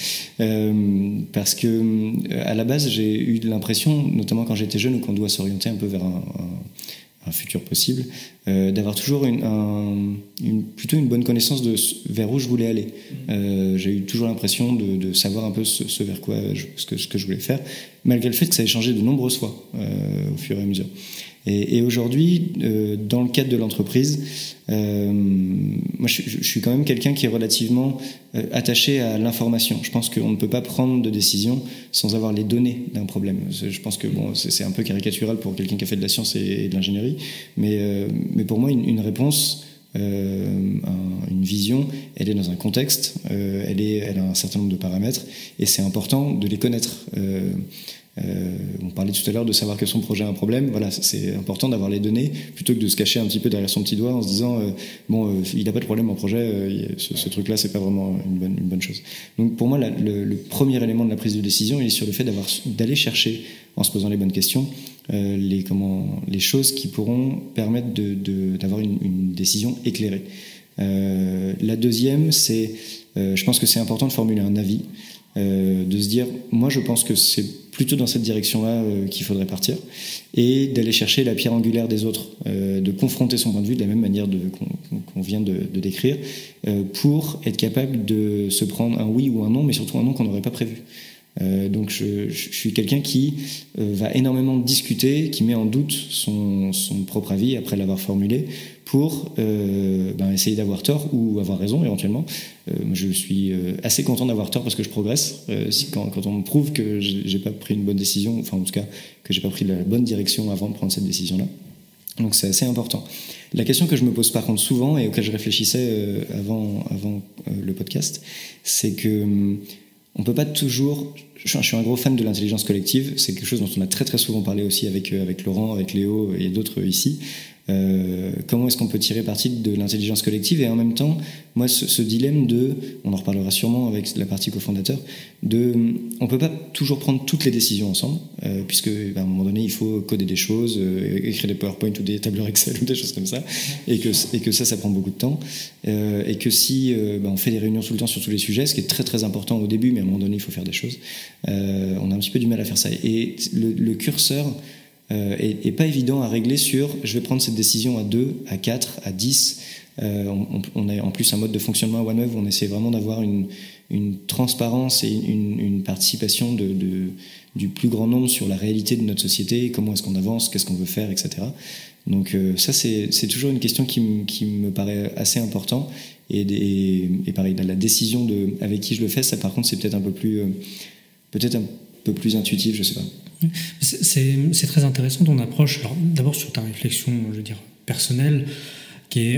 Parce que à la base, j'ai eu l'impression, notamment quand j'étais jeune ou qu'on doit s'orienter un peu vers un futur possible, d'avoir toujours plutôt une bonne connaissance vers où je voulais aller. J'ai eu toujours l'impression de savoir un peu ce vers quoi ce que je voulais faire, malgré le fait que ça ait changé de nombreuses fois au fur et à mesure. Et aujourd'hui, dans le cadre de l'entreprise, moi je suis quand même quelqu'un qui est relativement attaché à l'information. Je pense qu'on ne peut pas prendre de décision sans avoir les données d'un problème. Je pense que c'est un peu caricatural pour quelqu'un qui a fait de la science et de l'ingénierie, mais pour moi une réponse, une vision, elle est dans un contexte, elle a un certain nombre de paramètres, et c'est important de les connaître. On parlait tout à l'heure de savoir que son projet a un problème. Voilà, c'est important d'avoir les données plutôt que de se cacher un petit peu derrière son petit doigt en se disant il n'a pas de problème, mon projet, ce truc-là, c'est pas vraiment une bonne chose. Donc pour moi, le premier élément de la prise de décision, il est sur le fait d'aller chercher, en se posant les bonnes questions, les choses qui pourront permettre d'avoir une décision éclairée. La deuxième, c'est, je pense que c'est important de formuler un avis, de se dire, moi je pense que c'est plutôt dans cette direction-là qu'il faudrait partir, et d'aller chercher la pierre angulaire des autres, de confronter son point de vue de la même manière qu'on vient de décrire, pour être capable de se prendre un oui ou un non, mais surtout un non qu'on n'aurait pas prévu. Donc je suis quelqu'un qui va énormément discuter, qui met en doute son propre avis après l'avoir formulé, pour essayer d'avoir tort ou avoir raison éventuellement. Je suis assez content d'avoir tort parce que je progresse. Quand on me prouve que j'ai pas pris une bonne décision, enfin en tout cas que j'ai pas pris la bonne direction avant de prendre cette décision-là. Donc c'est assez important. La question que je me pose par contre souvent et auquel je réfléchissais avant le podcast, c'est que on peut pas toujours... Je suis un gros fan de l'intelligence collective, c'est quelque chose dont on a très très souvent parlé aussi avec Laurent, avec Léo et d'autres ici. Comment est-ce qu'on peut tirer parti de l'intelligence collective, et en même temps, moi ce dilemme on en reparlera sûrement avec la partie cofondateur, on peut pas toujours prendre toutes les décisions ensemble, puisque à un moment donné il faut coder des choses, écrire des PowerPoint ou des tableurs Excel ou des choses comme ça, et que ça prend beaucoup de temps, et que si on fait des réunions tout le temps sur tous les sujets, ce qui est très très important au début, mais à un moment donné il faut faire des choses, on a un petit peu du mal à faire ça, et le curseur est pas évident à régler sur je vais prendre cette décision à 2, à 4, à 10. On a en plus un mode de fonctionnement à OneWeb où on essaie vraiment d'avoir une transparence et une participation du plus grand nombre sur la réalité de notre société, comment est-ce qu'on avance, qu'est-ce qu'on veut faire, etc. Donc ça c'est toujours une question qui me paraît assez important, et pareil, la décision avec qui je le fais, ça par contre c'est peut-être un peu plus intuitif, je sais pas. C'est très intéressant ton approche. Alors, d'abord sur ta réflexion, je veux dire, personnelle, qui est,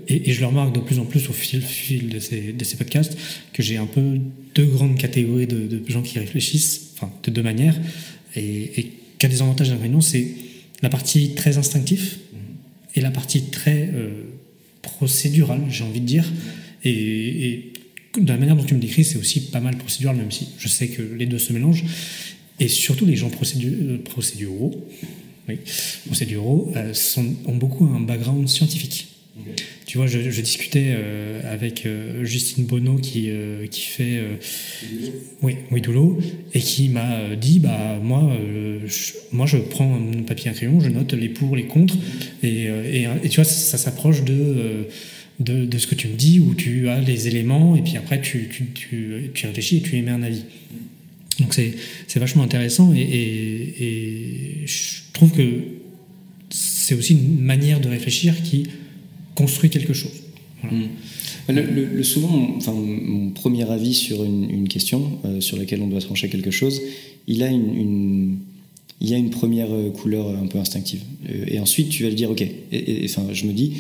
et je le remarque de plus en plus au fil de ces podcasts, que j'ai un peu deux grandes catégories de gens qui réfléchissent, enfin de deux manières, et qu'un des avantages et inconvénients, c'est la partie très instinctive et la partie très procédurale, j'ai envie de dire, et de la manière dont tu me décris, c'est aussi pas mal procédural, même si je sais que les deux se mélangent. Et surtout, les gens procéduraux ont beaucoup un background scientifique. Okay. Tu vois, je discutais avec Justine Bonneau qui fait Doulot, et qui m'a dit moi je prends un papier et un crayon, je note les pour, les contre, et tu vois, ça s'approche de ce que tu me dis, où tu as les éléments et puis après tu réfléchis et tu émets un avis. Donc c'est vachement intéressant, et je trouve que c'est aussi une manière de réfléchir qui construit quelque chose. Voilà. Souvent, mon premier avis sur une question sur laquelle on doit trancher quelque chose, il y a une première couleur un peu instinctive. Et ensuite, tu vas le dire, ok. Je me dis,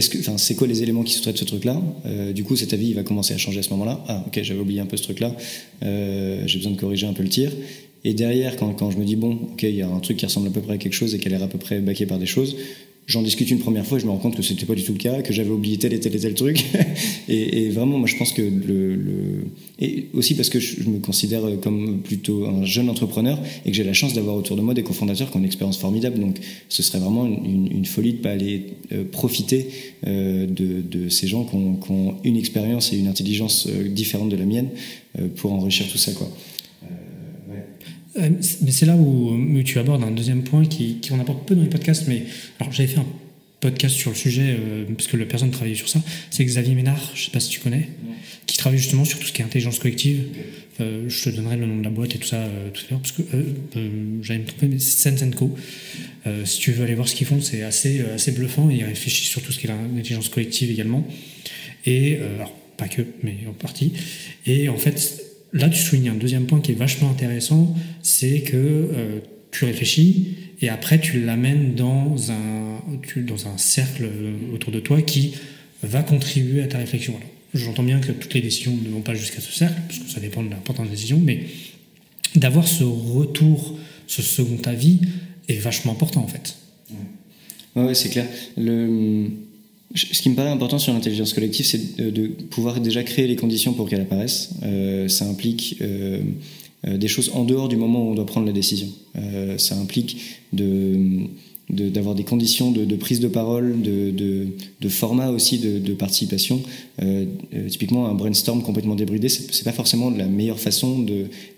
c'est quoi les éléments qui sous-traitent ce truc-là ? Du coup, cet avis il va commencer à changer à ce moment-là. Ah, ok, j'avais oublié un peu ce truc-là. J'ai besoin de corriger un peu le tir. Et derrière, quand je me dis, bon, ok, il y a un truc qui ressemble à peu près à quelque chose et qui a l'air à peu près baqué par des choses, j'en discute une première fois et je me rends compte que c'était pas du tout le cas, que j'avais oublié tel et tel et tel truc. et vraiment, moi, je pense que et aussi parce que je me considère comme plutôt un jeune entrepreneur et que j'ai la chance d'avoir autour de moi des cofondateurs qui ont une expérience formidable. Donc, ce serait vraiment une folie de pas aller profiter de ces gens qui ont une expérience et une intelligence différente de la mienne pour enrichir tout ça, quoi. Mais c'est là où tu abordes un deuxième point qu'on apporte peu dans les podcasts, mais alors j'avais fait un podcast sur le sujet parce que la personne travaillait sur ça, c'est Xavier Ménard, je sais pas si tu connais, qui travaille justement sur tout ce qui est intelligence collective. Je te donnerai le nom de la boîte et tout ça tout à l'heure, parce que j'allais me tromper, mais c'est Sense & Co. Si tu veux aller voir ce qu'ils font, c'est assez bluffant, et ils réfléchissent sur tout ce qui est l'intelligence collective également, et alors pas que, mais en partie. Et en fait, là, tu soulignes un deuxième point qui est vachement intéressant, c'est que tu réfléchis et après tu l'amènes dans un cercle autour de toi qui va contribuer à ta réflexion. Alors, j'entends bien que toutes les décisions ne vont pas jusqu'à ce cercle, parce que ça dépend de l'importance de la décision, mais d'avoir ce retour, ce second avis est vachement important en fait. Ouais, c'est clair. Ce qui me paraît important sur l'intelligence collective, c'est de pouvoir déjà créer les conditions pour qu'elle apparaisse. Ça implique des choses en dehors du moment où on doit prendre la décision. Ça implique d'avoir des conditions de prise de parole, de format aussi de participation. Typiquement, un brainstorm complètement débridé, c'est pas forcément la meilleure façon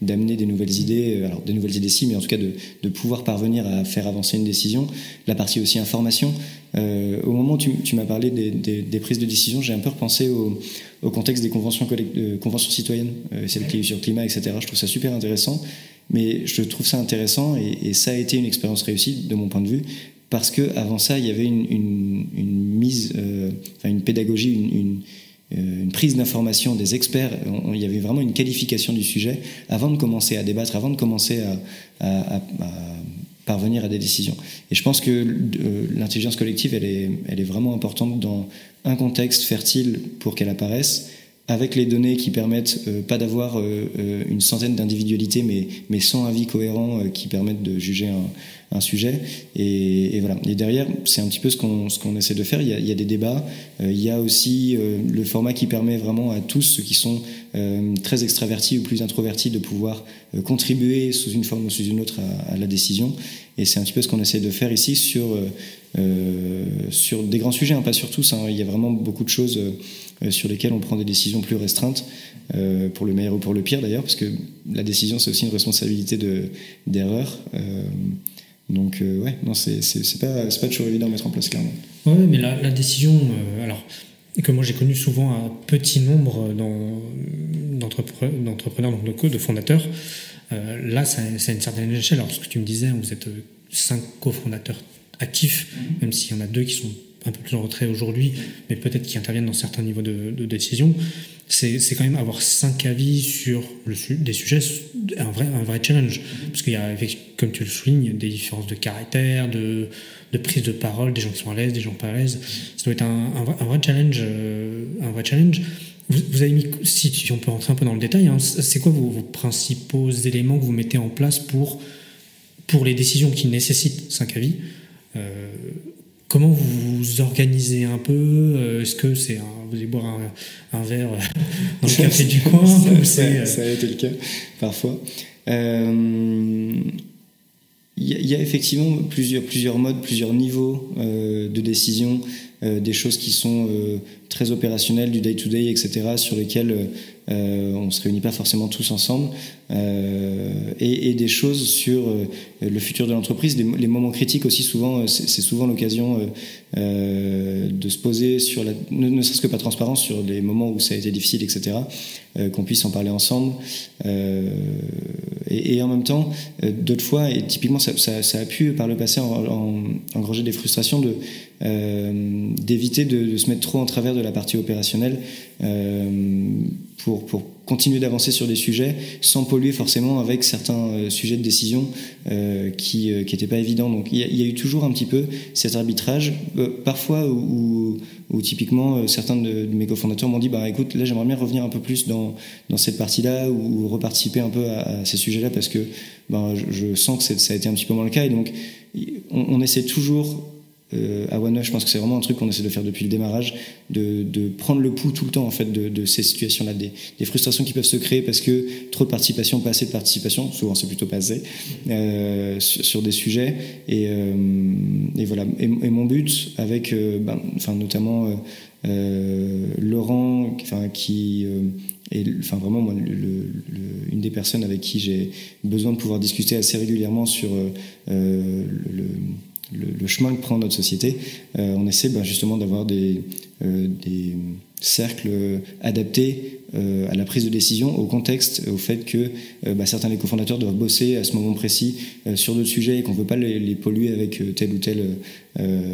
d'amener des nouvelles idées. Alors, des nouvelles idées si, mais en tout cas de pouvoir parvenir à faire avancer une décision. La partie aussi information. Au moment où tu m'as parlé des prises de décision, j'ai un peu repensé au contexte des conventions citoyennes, celles qui sur le climat, etc. Je trouve ça super intéressant. Mais je trouve ça intéressant et ça a été une expérience réussie de mon point de vue parce que avant ça il y avait une pédagogie, une prise d'information des experts. Il y avait vraiment une qualification du sujet avant de commencer à débattre, avant de commencer à parvenir à des décisions. Et je pense que l'intelligence collective elle est vraiment importante dans un contexte fertile pour qu'elle apparaisse, avec les données qui permettent pas d'avoir une centaine d'individualités, mais 100 avis cohérents qui permettent de juger un sujet. Et voilà. Et derrière, c'est un petit peu ce qu'on essaie de faire. Il y a des débats. Il y a aussi le format qui permet vraiment à tous ceux qui sont très extravertis ou plus introvertis de pouvoir contribuer sous une forme ou sous une autre à la décision. Et c'est un petit peu ce qu'on essaie de faire ici sur des grands sujets, hein, pas sur tous. Hein. Il y a vraiment beaucoup de choses sur lesquelles on prend des décisions plus restreintes, pour le meilleur ou pour le pire d'ailleurs, parce que la décision c'est aussi une responsabilité d'erreur. Donc ouais, non, c'est pas toujours évident à mettre en place, clairement. Oui, mais la décision, alors que moi j'ai connu souvent un petit nombre d'entrepreneurs, donc de fondateurs, là c'est une certaine échelle. Alors ce que tu me disais, vous êtes 5 cofondateurs actifs, même s'il y en a 2 qui sont un peu plus en retrait aujourd'hui, mais peut-être qui interviennent dans certains niveaux de décision. C'est quand même avoir 5 avis sur des sujets, un vrai challenge. Parce qu'il y a, comme tu le soulignes, des différences de caractère, de prise de parole, des gens qui sont à l'aise, des gens pas à l'aise. Ça doit être un vrai challenge. Vous avez mis, si on peut rentrer un peu dans le détail, hein, c'est quoi vos principaux éléments que vous mettez en place pour les décisions qui nécessitent 5 avis? Comment vous vous organisez un peu? Est-ce que vous allez boire un verre dans le café du coin? Ça a été le cas, parfois. Il y a effectivement plusieurs modes, plusieurs niveaux de décision, des choses qui sont très opérationnelles, du day-to-day, etc., sur lesquelles on ne se réunit pas forcément tous ensemble, et des choses sur le futur de l'entreprise, les moments critiques aussi. Souvent, c'est souvent l'occasion de se poser sur ne serait-ce que pas transparence, sur les moments où ça a été difficile, etc., qu'on puisse en parler ensemble. Et en même temps, d'autres fois, et typiquement ça a pu par le passé engranger des frustrations d'éviter de se mettre trop en travers de la partie opérationnelle, pour continuer d'avancer sur des sujets sans polluer forcément avec certains sujets de décision qui n'étaient pas évidents. Donc il y a eu toujours un petit peu cet arbitrage, parfois où typiquement certains de mes cofondateurs m'ont dit écoute, là j'aimerais bien revenir un peu plus dans cette partie-là, ou reparticiper un peu à ces sujets-là, parce que je sens que ça a été un petit peu moins le cas. Et donc on essaie toujours, à OneUp, je pense que c'est vraiment un truc qu'on essaie de faire depuis le démarrage, de prendre le pouls tout le temps en fait de ces situations-là, des frustrations qui peuvent se créer parce que trop de participation, pas assez de participation, souvent c'est plutôt pas assez, sur des sujets, et voilà. Et mon but avec notamment Laurent, qui est vraiment moi, une des personnes avec qui j'ai besoin de pouvoir discuter assez régulièrement sur le chemin que prend notre société. On essaie justement d'avoir des cercles adaptés à la prise de décision, au contexte, au fait que certains des cofondateurs doivent bosser à ce moment précis sur d'autres sujets et qu'on ne veut pas les polluer avec telle ou telle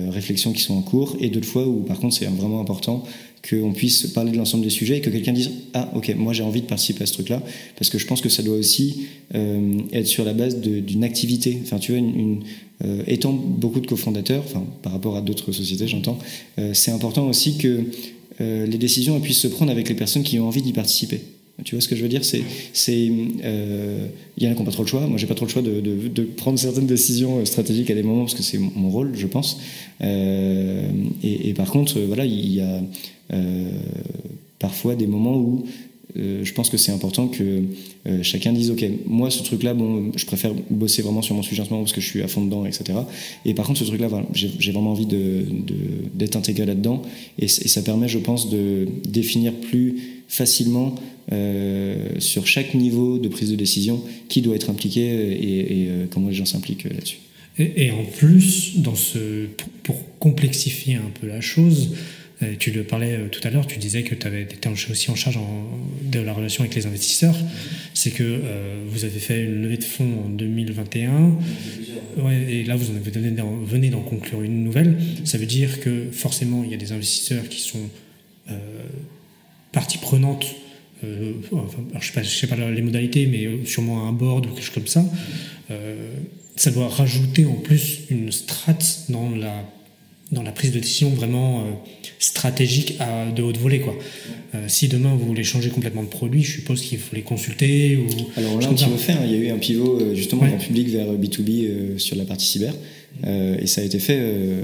réflexion qui sont en cours, et d'autres fois où par contre c'est vraiment important qu'on puisse parler de l'ensemble des sujets et que quelqu'un dise « Ah, ok, moi j'ai envie de participer à ce truc-là », parce que je pense que ça doit aussi être sur la base d'une activité. Enfin, tu vois, étant beaucoup de cofondateurs, par rapport à d'autres sociétés, j'entends, c'est important aussi que les décisions puissent se prendre avec les personnes qui ont envie d'y participer. Tu vois ce que je veux dire? Il y en a qui n'ont pas trop le choix. Moi, j'ai pas trop le choix de prendre certaines décisions stratégiques à des moments, parce que c'est mon rôle, je pense. Et par contre, voilà, il y a parfois des moments où je pense que c'est important que chacun dise ok, moi ce truc là, bon, je préfère bosser vraiment sur mon sujet en ce moment parce que je suis à fond dedans, etc. Et par contre ce truc là, voilà, j'ai vraiment envie d'être intégré là-dedans, et ça permet, je pense, de définir plus facilement sur chaque niveau de prise de décision qui doit être impliqué et comment les gens s'impliquent là-dessus. Et en plus, pour complexifier un peu la chose, tu le parlais tout à l'heure, tu disais que tu étais aussi en charge de la relation avec les investisseurs. C'est que vous avez fait une levée de fonds en 2021, ouais, et là vous venez d'en conclure une nouvelle. Ça veut dire que forcément il y a des investisseurs qui sont partie prenante. Alors je sais pas les modalités, mais sûrement un board ou quelque chose comme ça. Ça doit rajouter en plus une strate dans la prise de décision vraiment stratégique de haute volée, quoi. Si demain vous voulez changer complètement de produit, je suppose qu'il faut les consulter ou... Alors là, on le fait, hein. Il y a eu un pivot justement en public vers B2B sur la partie cyber. Et ça a été fait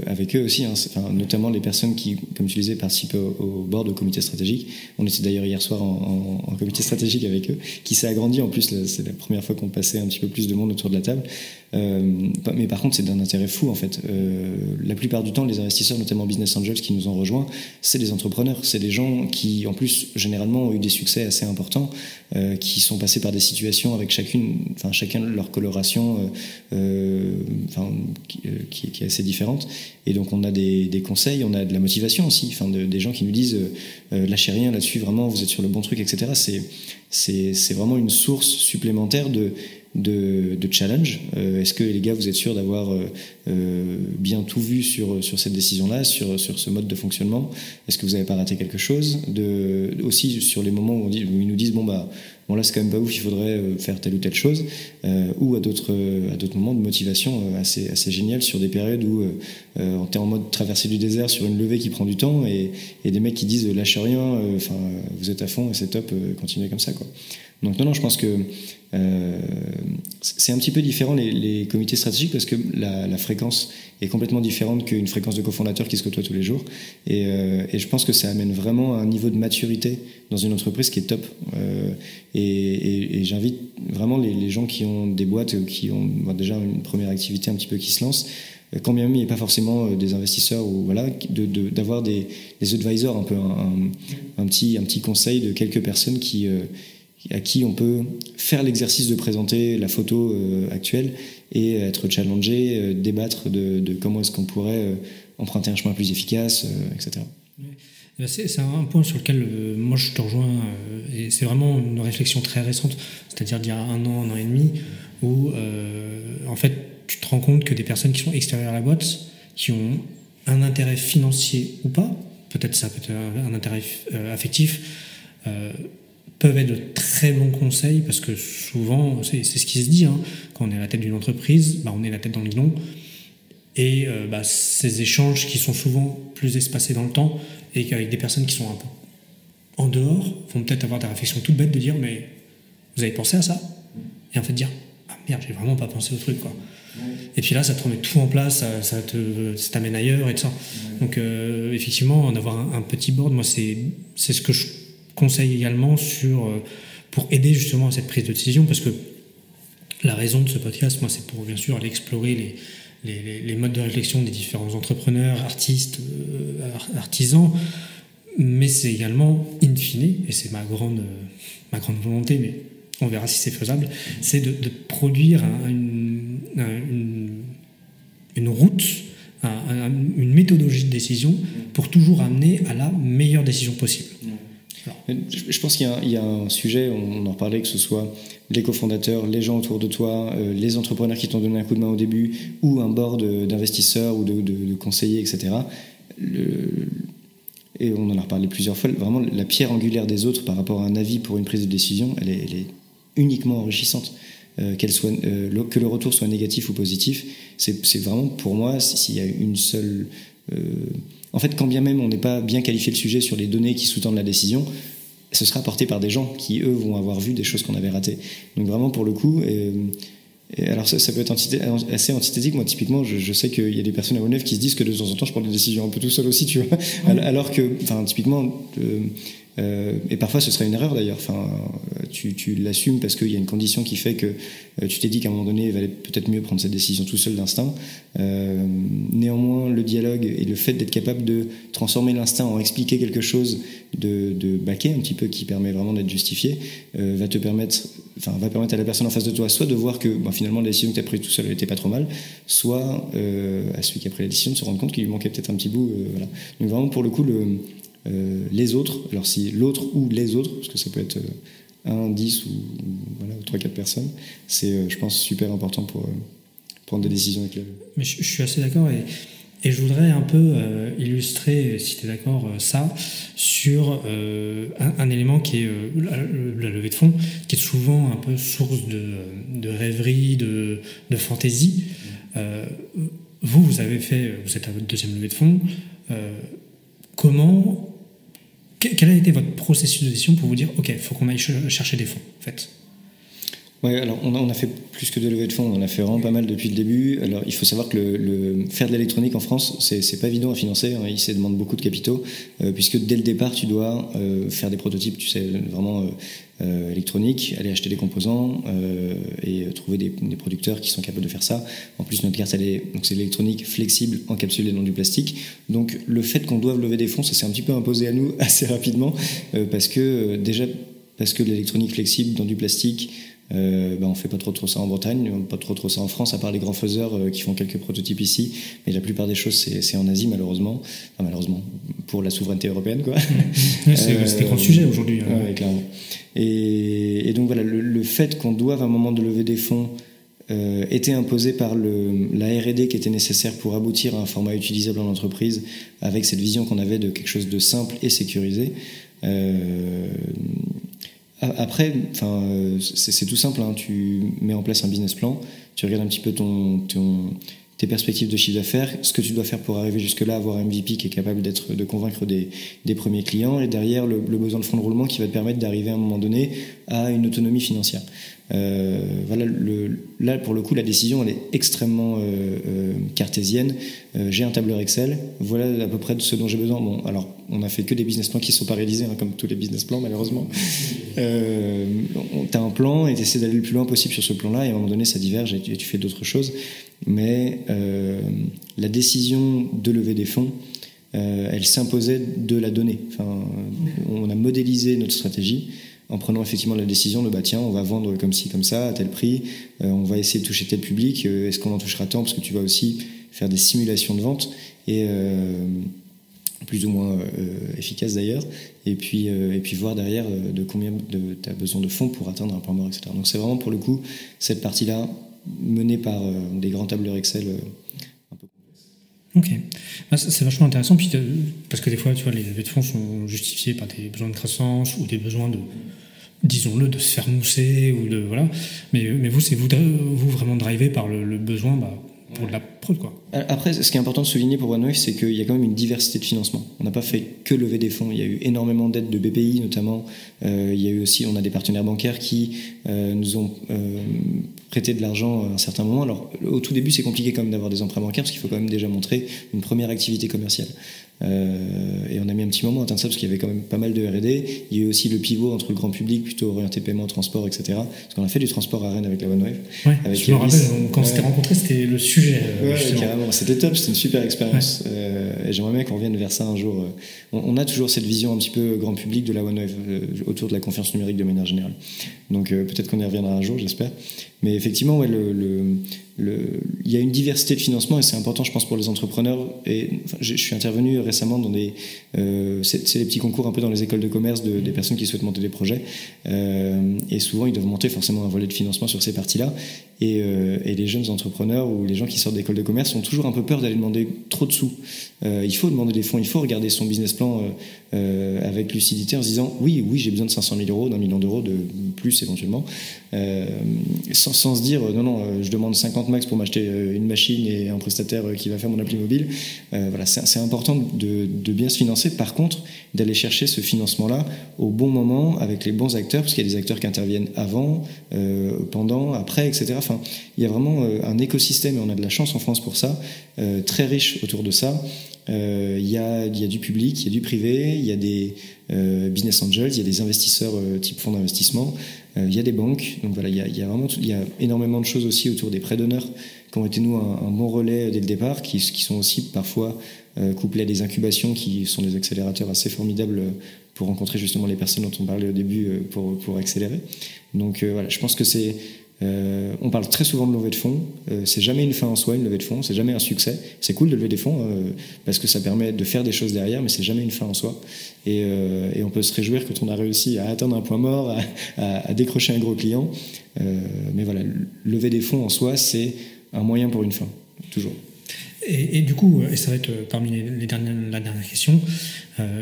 avec eux aussi, hein. Enfin, notamment les personnes qui, comme tu disais, participent au board, au comité stratégique. On était d'ailleurs hier soir en comité stratégique avec eux, qui s'est agrandi en plus. C'est la première fois qu'on passait un petit peu plus de monde autour de la table. Mais par contre, c'est d'un intérêt fou en fait. La plupart du temps, les investisseurs, notamment Business Angels, qui nous ont rejoints, c'est des entrepreneurs, c'est des gens qui, en plus, généralement, ont eu des succès assez importants, qui sont passés par des situations avec chacun leur coloration, qui est assez différente. Et donc, on a des conseils, on a de la motivation aussi, des gens qui nous disent lâchez rien là-dessus, vraiment, vous êtes sur le bon truc, etc. C'est vraiment une source supplémentaire de challenge. Est-ce que les gars, vous êtes sûrs d'avoir bien tout vu sur cette décision-là, sur ce mode de fonctionnement? Est-ce que vous n'avez pas raté quelque chose? Aussi sur les moments où ils nous disent bon là c'est quand même pas ouf, il faudrait faire telle ou telle chose, ou à d'autres moments de motivation assez génial sur des périodes où on est en mode traversée du désert sur une levée qui prend du temps et des mecs qui disent lâchez rien, vous êtes à fond et c'est top, continuez comme ça, quoi. Donc non, je pense que c'est un petit peu différent les comités stratégiques parce que la fréquence est complètement différente qu'une fréquence de cofondateurs qui se côtoient tous les jours, et je pense que ça amène vraiment un niveau de maturité dans une entreprise qui est top, et j'invite vraiment les gens qui ont des boîtes, qui ont déjà une première activité un petit peu qui se lance, quand bien même il n'y a pas forcément des investisseurs, ou voilà, d'avoir des advisors, un peu un petit conseil de quelques personnes à qui on peut faire l'exercice de présenter la photo actuelle et être challengé, débattre de comment est-ce qu'on pourrait emprunter un chemin plus efficace, etc. C'est un point sur lequel moi je te rejoins, et c'est vraiment une réflexion très récente, c'est-à-dire d'il y a un an et demi, où en fait tu te rends compte que des personnes qui sont extérieures à la boîte, qui ont un intérêt financier ou pas, peut-être ça peut être un intérêt affectif, peuvent être de très bons conseils, parce que souvent, c'est ce qui se dit, hein, quand on est à la tête d'une entreprise, on est la tête dans le guidon, et ces échanges qui sont souvent plus espacés dans le temps, et qu'avec des personnes qui sont un peu en dehors, vont peut-être avoir des réflexions toutes bêtes de dire mais vous avez pensé à ça? Et en fait dire ah merde, j'ai vraiment pas pensé au truc, quoi. Et puis là ça te remet tout en place, ça t'amène ailleurs et tout ça. Donc effectivement, en avoir un petit board, moi c'est ce que je conseille également pour aider justement à cette prise de décision, parce que la raison de ce podcast, moi, c'est pour bien sûr aller explorer les modes de réflexion des différents entrepreneurs, artistes, artisans, mais c'est également, in fine, et c'est ma grande volonté, mais on verra si c'est faisable, c'est de produire une route, une méthodologie de décision pour toujours amener à la meilleure décision possible. Je pense qu'il y a un sujet, on en reparlait, que ce soit les cofondateurs, les gens autour de toi, les entrepreneurs qui t'ont donné un coup de main au début, ou un board d'investisseurs ou de conseillers, etc. Et on en a reparlé plusieurs fois, vraiment la pierre angulaire des autres par rapport à un avis pour une prise de décision, elle est uniquement enrichissante. Que le retour soit négatif ou positif, c'est vraiment, pour moi, s'il y a une seule... en fait, quand bien même on n'est pas bien qualifié le sujet sur les données qui sous-tendent la décision, ce sera apporté par des gens qui, eux, vont avoir vu des choses qu'on avait ratées. Donc vraiment, pour le coup, Et alors ça peut être assez antithétique. Moi, typiquement, je sais qu'il y a des personnes à One9 qui se disent que de temps en temps, je prends des décisions un peu tout seul aussi, tu vois. Alors que, enfin, typiquement, et parfois ce serait une erreur d'ailleurs. Enfin, tu l'assumes parce qu'il y a une condition qui fait que tu t'es dit qu'à un moment donné, il valait peut-être mieux prendre cette décision tout seul d'instinct. Néanmoins, le dialogue et le fait d'être capable de transformer l'instinct en expliquer quelque chose, de baquer un petit peu, qui permet vraiment d'être justifié, va permettre à la personne en face de toi soit de voir que finalement la décision que tu as prise tout seul n'était pas trop mal, soit à celui qui a pris la décision de se rendre compte qu'il lui manquait peut-être un petit bout. Voilà. Donc vraiment pour le coup, les autres, alors si l'autre ou les autres, parce que ça peut être 1, 10 ou 3-4 personnes, c'est je pense super important pour prendre des décisions avec le... Mais je suis assez d'accord et je voudrais un peu illustrer, si tu es d'accord, ça sur un élément qui est la levée de fonds, qui est souvent un peu source de rêverie, de fantaisie. Vous êtes à votre deuxième levée de fonds. Quel a été votre processus de décision pour vous dire ok, il faut qu'on aille chercher des fonds en fait? Ouais, alors on a fait plus que de levée de fonds, on en a fait vraiment pas mal depuis le début. Alors il faut savoir que faire de l'électronique en France, c'est pas évident à financer, hein, ça demande beaucoup de capitaux, puisque dès le départ tu dois faire des prototypes, tu sais, vraiment électroniques, aller acheter des composants et trouver des producteurs qui sont capables de faire ça. En plus notre carte c'est l'électronique flexible, encapsulée dans du plastique. Donc le fait qu'on doive lever des fonds, ça s'est un petit peu imposé à nous assez rapidement, parce que l'électronique flexible dans du plastique, on fait pas trop ça en Bretagne, pas trop ça en France, à part les grands faiseurs qui font quelques prototypes ici, mais la plupart des choses c'est en Asie malheureusement, pour la souveraineté européenne quoi. C'est un grand sujet aujourd'hui. Ouais, clairement. Et donc voilà, le fait qu'on doive à un moment de lever des fonds était imposé par la R&D qui était nécessaire pour aboutir à un format utilisable en entreprise, avec cette vision qu'on avait de quelque chose de simple et sécurisé. Après, c'est tout simple, hein. Tu mets en place un business plan, tu regardes un petit peu tes perspectives de chiffre d'affaires, ce que tu dois faire pour arriver jusque-là, avoir un MVP qui est capable de convaincre des premiers clients, et derrière le besoin de fonds de roulement qui va te permettre d'arriver à un moment donné à une autonomie financière. Là, pour le coup, la décision elle est extrêmement cartésienne. J'ai un tableur Excel, voilà à peu près de ce dont j'ai besoin. Bon, alors on a fait que des business plans qui ne sont pas réalisés, hein, comme tous les business plans malheureusement. T'as un plan et t'essaies d'aller le plus loin possible sur ce plan-là, et à un moment donné ça diverge et tu fais d'autres choses. Mais la décision de lever des fonds, elle s'imposait de la donnée. On a modélisé notre stratégie en prenant effectivement la décision de tiens, on va vendre comme ci, comme ça, à tel prix, on va essayer de toucher tel public, est-ce qu'on en touchera tant, parce que tu vas aussi faire des simulations de vente, et plus ou moins efficaces d'ailleurs, et puis voir derrière de combien tu as besoin de fonds pour atteindre un point mort, etc. Donc c'est vraiment pour le coup cette partie-là menée par des grands tableurs Excel un peu complexes. Ok, c'est vachement intéressant, puis parce que des fois, tu vois, les levées de fonds sont justifiées par des besoins de croissance ou des besoins disons-le, de se faire mousser ou de voilà. Mais vous, c'est vous vraiment drivé par le besoin pour de la prod, quoi. Après, ce qui est important de souligner pour One9, c'est qu'il y a quand même une diversité de financement. On n'a pas fait que lever des fonds. Il y a eu énormément d'aides de BPI, notamment. Il y a eu aussi, on a des partenaires bancaires qui nous ont prêté de l'argent à un certain moment. Alors, au tout début, c'est compliqué quand même d'avoir des emprunts bancaires parce qu'il faut quand même déjà montrer une première activité commerciale. Et on a mis un petit moment à atteindre ça parce qu'il y avait quand même pas mal de R&D. Il y a eu aussi le pivot entre le grand public, plutôt orienté paiement, transport, etc. Parce qu'on a fait du transport à Rennes avec la One9. Ouais, je me rappelle, quand on s'était rencontrés, c'était le sujet. Carrément. C'était top, c'était une super expérience. Ouais. Et j'aimerais bien qu'on revienne vers ça un jour. On a toujours cette vision un petit peu grand public de la One9 autour de la confiance numérique de manière générale. Donc peut-être qu'on y reviendra un jour, j'espère. Mais effectivement, ouais, il y a une diversité de financement et c'est important, je pense, pour les entrepreneurs. Et je suis intervenu récemment dans c'est les petits concours un peu dans les écoles de commerce des personnes qui souhaitent monter des projets. Et souvent, ils doivent monter forcément un volet de financement sur ces parties-là. Et les jeunes entrepreneurs ou les gens qui sortent d'école de commerce ont toujours un peu peur d'aller demander trop de sous. Il faut demander des fonds, il faut regarder son business plan avec lucidité en se disant oui, j'ai besoin de 500 000 euros, d'1 million d'euros, de plus éventuellement, sans se dire non, je demande 50 max pour m'acheter une machine et un prestataire qui va faire mon appli mobile. Voilà, c'est important de bien se financer. Par contre, d'aller chercher ce financement-là au bon moment, avec les bons acteurs, parce qu'il y a des acteurs qui interviennent avant, pendant, après, etc. Enfin, il y a vraiment un écosystème, et on a de la chance en France pour ça, très riche autour de ça. Il y a du public, il y a du privé, il y a des business angels, il y a des investisseurs type fonds d'investissement, il y a des banques. Donc voilà, il y a énormément de choses aussi autour des prêts d'honneur qui ont été nous un bon relais dès le départ, qui sont aussi parfois couplés à des incubations qui sont des accélérateurs assez formidables pour rencontrer justement les personnes dont on parlait au début pour accélérer. Donc voilà, je pense que c'est on parle très souvent de levée de fonds, c'est jamais une fin en soi, une levée de fonds, c'est jamais un succès. C'est cool de lever des fonds parce que ça permet de faire des choses derrière, mais c'est jamais une fin en soi. Et on peut se réjouir quand on a réussi à atteindre un point mort, à décrocher un gros client. Mais voilà, lever des fonds en soi, c'est un moyen pour une fin, toujours. Et du coup, et ça va être parmi la dernière question,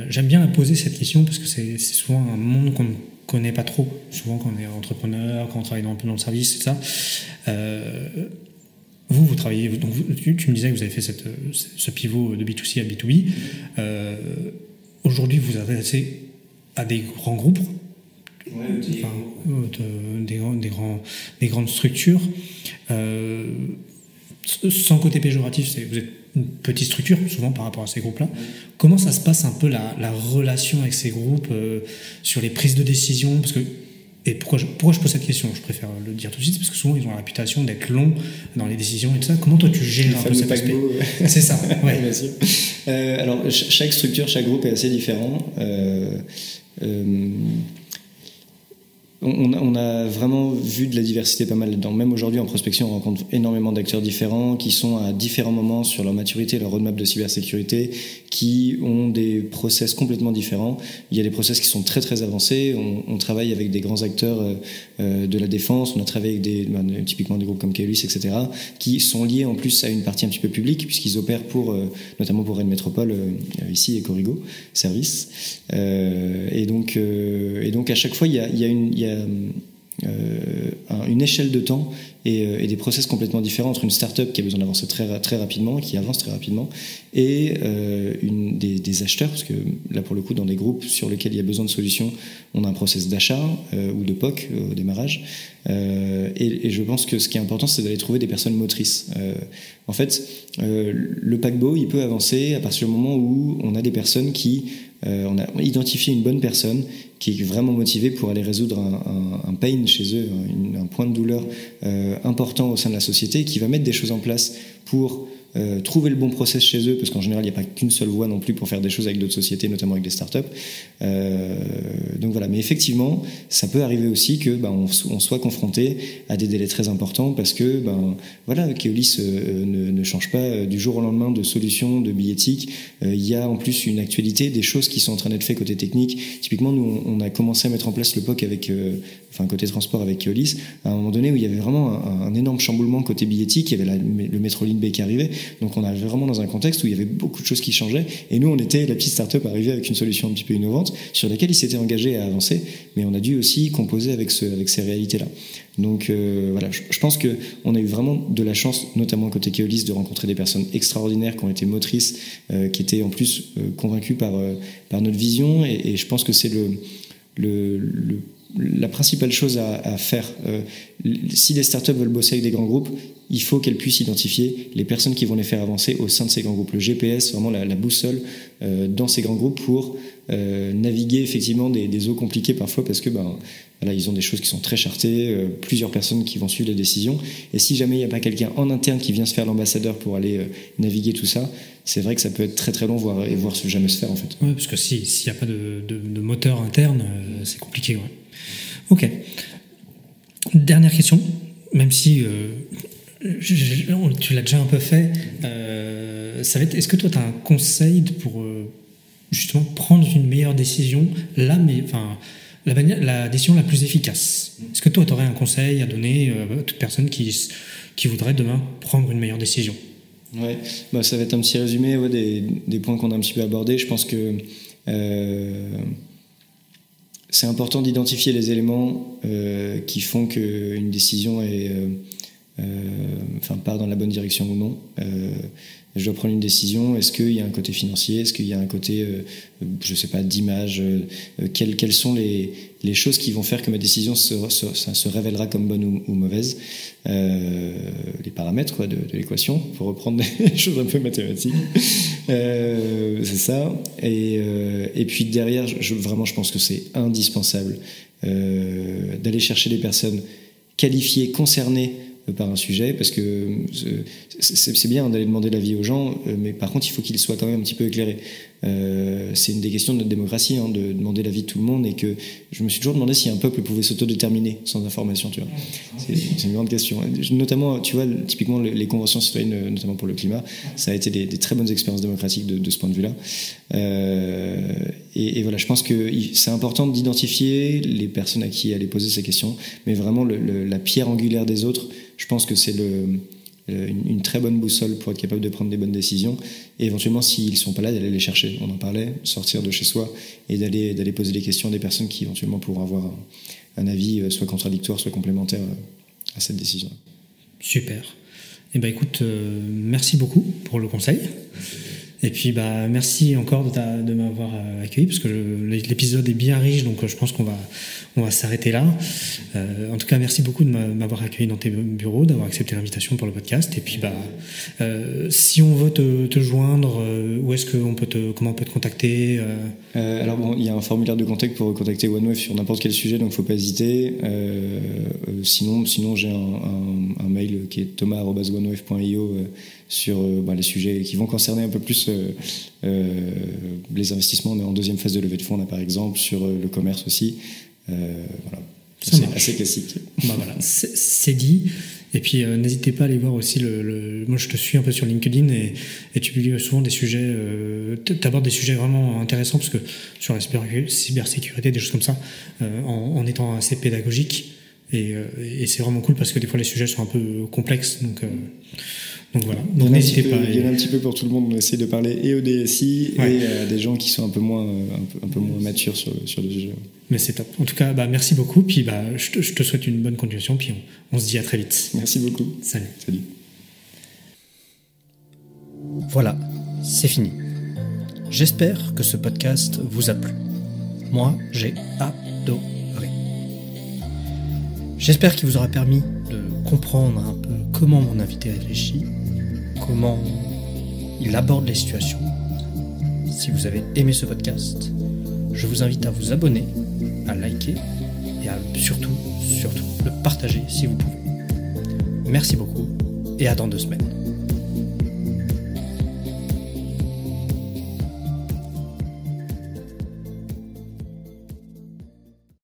j'aime bien poser cette question parce que c'est souvent un monde qu'on ne connaît pas trop. Souvent, quand on est entrepreneur, quand on travaille un peu dans le service, c'est ça. Vous travaillez, donc tu me disais que vous avez fait ce pivot de B2C à B2B. Aujourd'hui, vous vous adressez à des grands groupes, des grandes structures. Sans côté péjoratif, vous êtes une petite structure souvent par rapport à ces groupes-là. Comment ça se passe un peu la relation avec ces groupes sur les prises de décision? Parce que, et pourquoi je pose cette question? Je préfère le dire tout de suite, parce que souvent ils ont la réputation d'être longs dans les décisions et tout ça. Comment toi tu gères un peu cet aspect? C'est ça, ouais. Bien sûr. Alors chaque structure, chaque groupe est assez différent. On a vraiment vu de la diversité pas mal là-dedans. Même aujourd'hui, en prospection, on rencontre énormément d'acteurs différents qui sont à différents moments sur leur maturité, leur roadmap de cybersécurité, qui ont des process complètement différents. Il y a des process qui sont très très avancés. On travaille avec des grands acteurs de la défense. On a travaillé avec typiquement des groupes comme Keolis, etc., qui sont liés en plus à une partie un petit peu publique, puisqu'ils opèrent notamment pour Rennes Métropole ici et Corrigo Service. Et donc à chaque fois, il y a une échelle de temps et des process complètement différents entre une start-up qui a besoin d'avancer très, très rapidement, qui avance très rapidement, et des acheteurs, parce que là, pour le coup, dans des groupes sur lesquels il y a besoin de solutions, on a un process d'achat ou de POC au démarrage. Et je pense que ce qui est important, c'est d'aller trouver des personnes motrices. En fait, le paquebot, il peut avancer à partir du moment où on a des personnes on a identifié une bonne personne qui est vraiment motivée pour aller résoudre un pain chez eux, un point de douleur important au sein de la société, qui va mettre des choses en place pour trouver le bon process chez eux, parce qu'en général, il n'y a pas qu'une seule voie non plus pour faire des choses avec d'autres sociétés, notamment avec des startups. Donc voilà, mais effectivement, ça peut arriver aussi que on soit confronté à des délais très importants, parce que voilà, Keolis ne change pas du jour au lendemain de solution, de billettique. Il y a en plus une actualité, des choses qui sont en train d'être faites côté technique. Typiquement, nous, on a commencé à mettre en place le POC avec, côté transport avec Keolis, à un moment donné où il y avait vraiment un énorme chamboulement côté billettique. Il y avait le Metrolink B qui arrivait. Donc on arrivait vraiment dans un contexte où il y avait beaucoup de choses qui changeaient, et nous on était la petite start-up arrivée avec une solution un petit peu innovante sur laquelle ils s'étaient engagés à avancer, mais on a dû aussi composer avec ces réalités-là. Donc voilà, je pense qu'on a eu vraiment de la chance, notamment côté Keolis, de rencontrer des personnes extraordinaires qui ont été motrices, qui étaient en plus convaincues par notre vision, et je pense que c'est la principale chose à faire. Si des startups veulent bosser avec des grands groupes, il faut qu'elles puissent identifier les personnes qui vont les faire avancer au sein de ces grands groupes. Le GPS, vraiment la boussole dans ces grands groupes pour naviguer effectivement des eaux compliquées parfois, parce que voilà, ils ont des choses qui sont très chartées, plusieurs personnes qui vont suivre les décisions. Et si jamais il n'y a pas quelqu'un en interne qui vient se faire l'ambassadeur pour aller naviguer tout ça, c'est vrai que ça peut être très très long, voire jamais se faire en fait. Oui, parce que s'il n'y a pas de moteur interne, c'est compliqué. Ouais. Ok. Dernière question, même si tu l'as déjà un peu fait, ça va être, est-ce que toi tu as un conseil pour justement prendre une meilleure décision, la décision la plus efficace? Est-ce que toi tu aurais un conseil à donner à toute personne qui voudrait demain prendre une meilleure décision? Ouais, ça va être un petit résumé des points qu'on a un petit peu abordés. Je pense que c'est important d'identifier les éléments qui font qu'une décision est part dans la bonne direction ou non. Je dois prendre une décision. Est-ce qu'il y a un côté financier? Est-ce qu'il y a un côté, je sais pas, d'image? Quelles sont les choses qui vont faire que ma décision se révélera comme bonne ou mauvaise? Les paramètres quoi, de l'équation, pour reprendre des choses un peu mathématiques. C'est ça. Et puis derrière, je pense que c'est indispensable d'aller chercher des personnes qualifiées, concernées par un sujet, parce que c'est bien d'aller demander l'avis aux gens, mais par contre il faut qu'ils soient quand même un petit peu éclairés. C'est une des questions de notre démocratie, de demander l'avis de tout le monde, et que je me suis toujours demandé si un peuple pouvait s'autodéterminer sans information, tu vois. C'est une grande question. Notamment, tu vois, typiquement les conventions citoyennes, notamment pour le climat, ça a été des très bonnes expériences démocratiques de ce point de vue-là. Et voilà, je pense que c'est important d'identifier les personnes à qui aller poser ces questions, mais vraiment la pierre angulaire des autres, je pense que c'est une très bonne boussole pour être capable de prendre des bonnes décisions, et éventuellement, s'ils ne sont pas là, d'aller les chercher. On en parlait, sortir de chez soi et d'aller poser des questions à des personnes qui éventuellement pourront avoir un avis soit contradictoire, soit complémentaire à cette décision. Super. Eh ben, écoute, merci beaucoup pour le conseil. Et puis merci encore de m'avoir accueilli, parce que l'épisode est bien riche, donc je pense qu'on va s'arrêter là. En tout cas, merci beaucoup de m'avoir accueilli dans tes bureaux, d'avoir accepté l'invitation pour le podcast. Et puis si on veut te joindre, où est-ce qu'on comment on peut te contacter? Alors bon, il y a un formulaire de contact pour contacter OneWave sur n'importe quel sujet, donc faut pas hésiter. Sinon j'ai un mail qui est thomas@onewave.io sur les sujets qui vont concerner un peu plus les investissements. On est en deuxième phase de levée de fonds là, par exemple, sur le commerce aussi. Voilà. C'est assez classique. Voilà, c'est dit. Et puis n'hésitez pas à aller voir aussi moi je te suis un peu sur LinkedIn, et tu publies souvent des sujets, t'abordes des sujets vraiment intéressants, parce que sur la cybersécurité, des choses comme ça, en étant assez pédagogique, et c'est vraiment cool, parce que des fois les sujets sont un peu complexes, donc voilà. Donc n'hésitez pas. Il y en a un petit peu pour tout le monde. On essaie de parler et au DSI et à des gens qui sont un peu moins matures sur le sujet. Mais c'est top. En tout cas, merci beaucoup. Puis je te souhaite une bonne continuation. Puis on se dit à très vite. Merci beaucoup. Salut. Voilà, c'est fini. J'espère que ce podcast vous a plu. Moi, j'ai adoré. J'espère qu'il vous aura permis de comprendre un peu comment mon invité réfléchit, comment il aborde les situations. Si vous avez aimé ce podcast, je vous invite à vous abonner, à liker et à surtout le partager si vous pouvez. Merci beaucoup et à dans 2 semaines.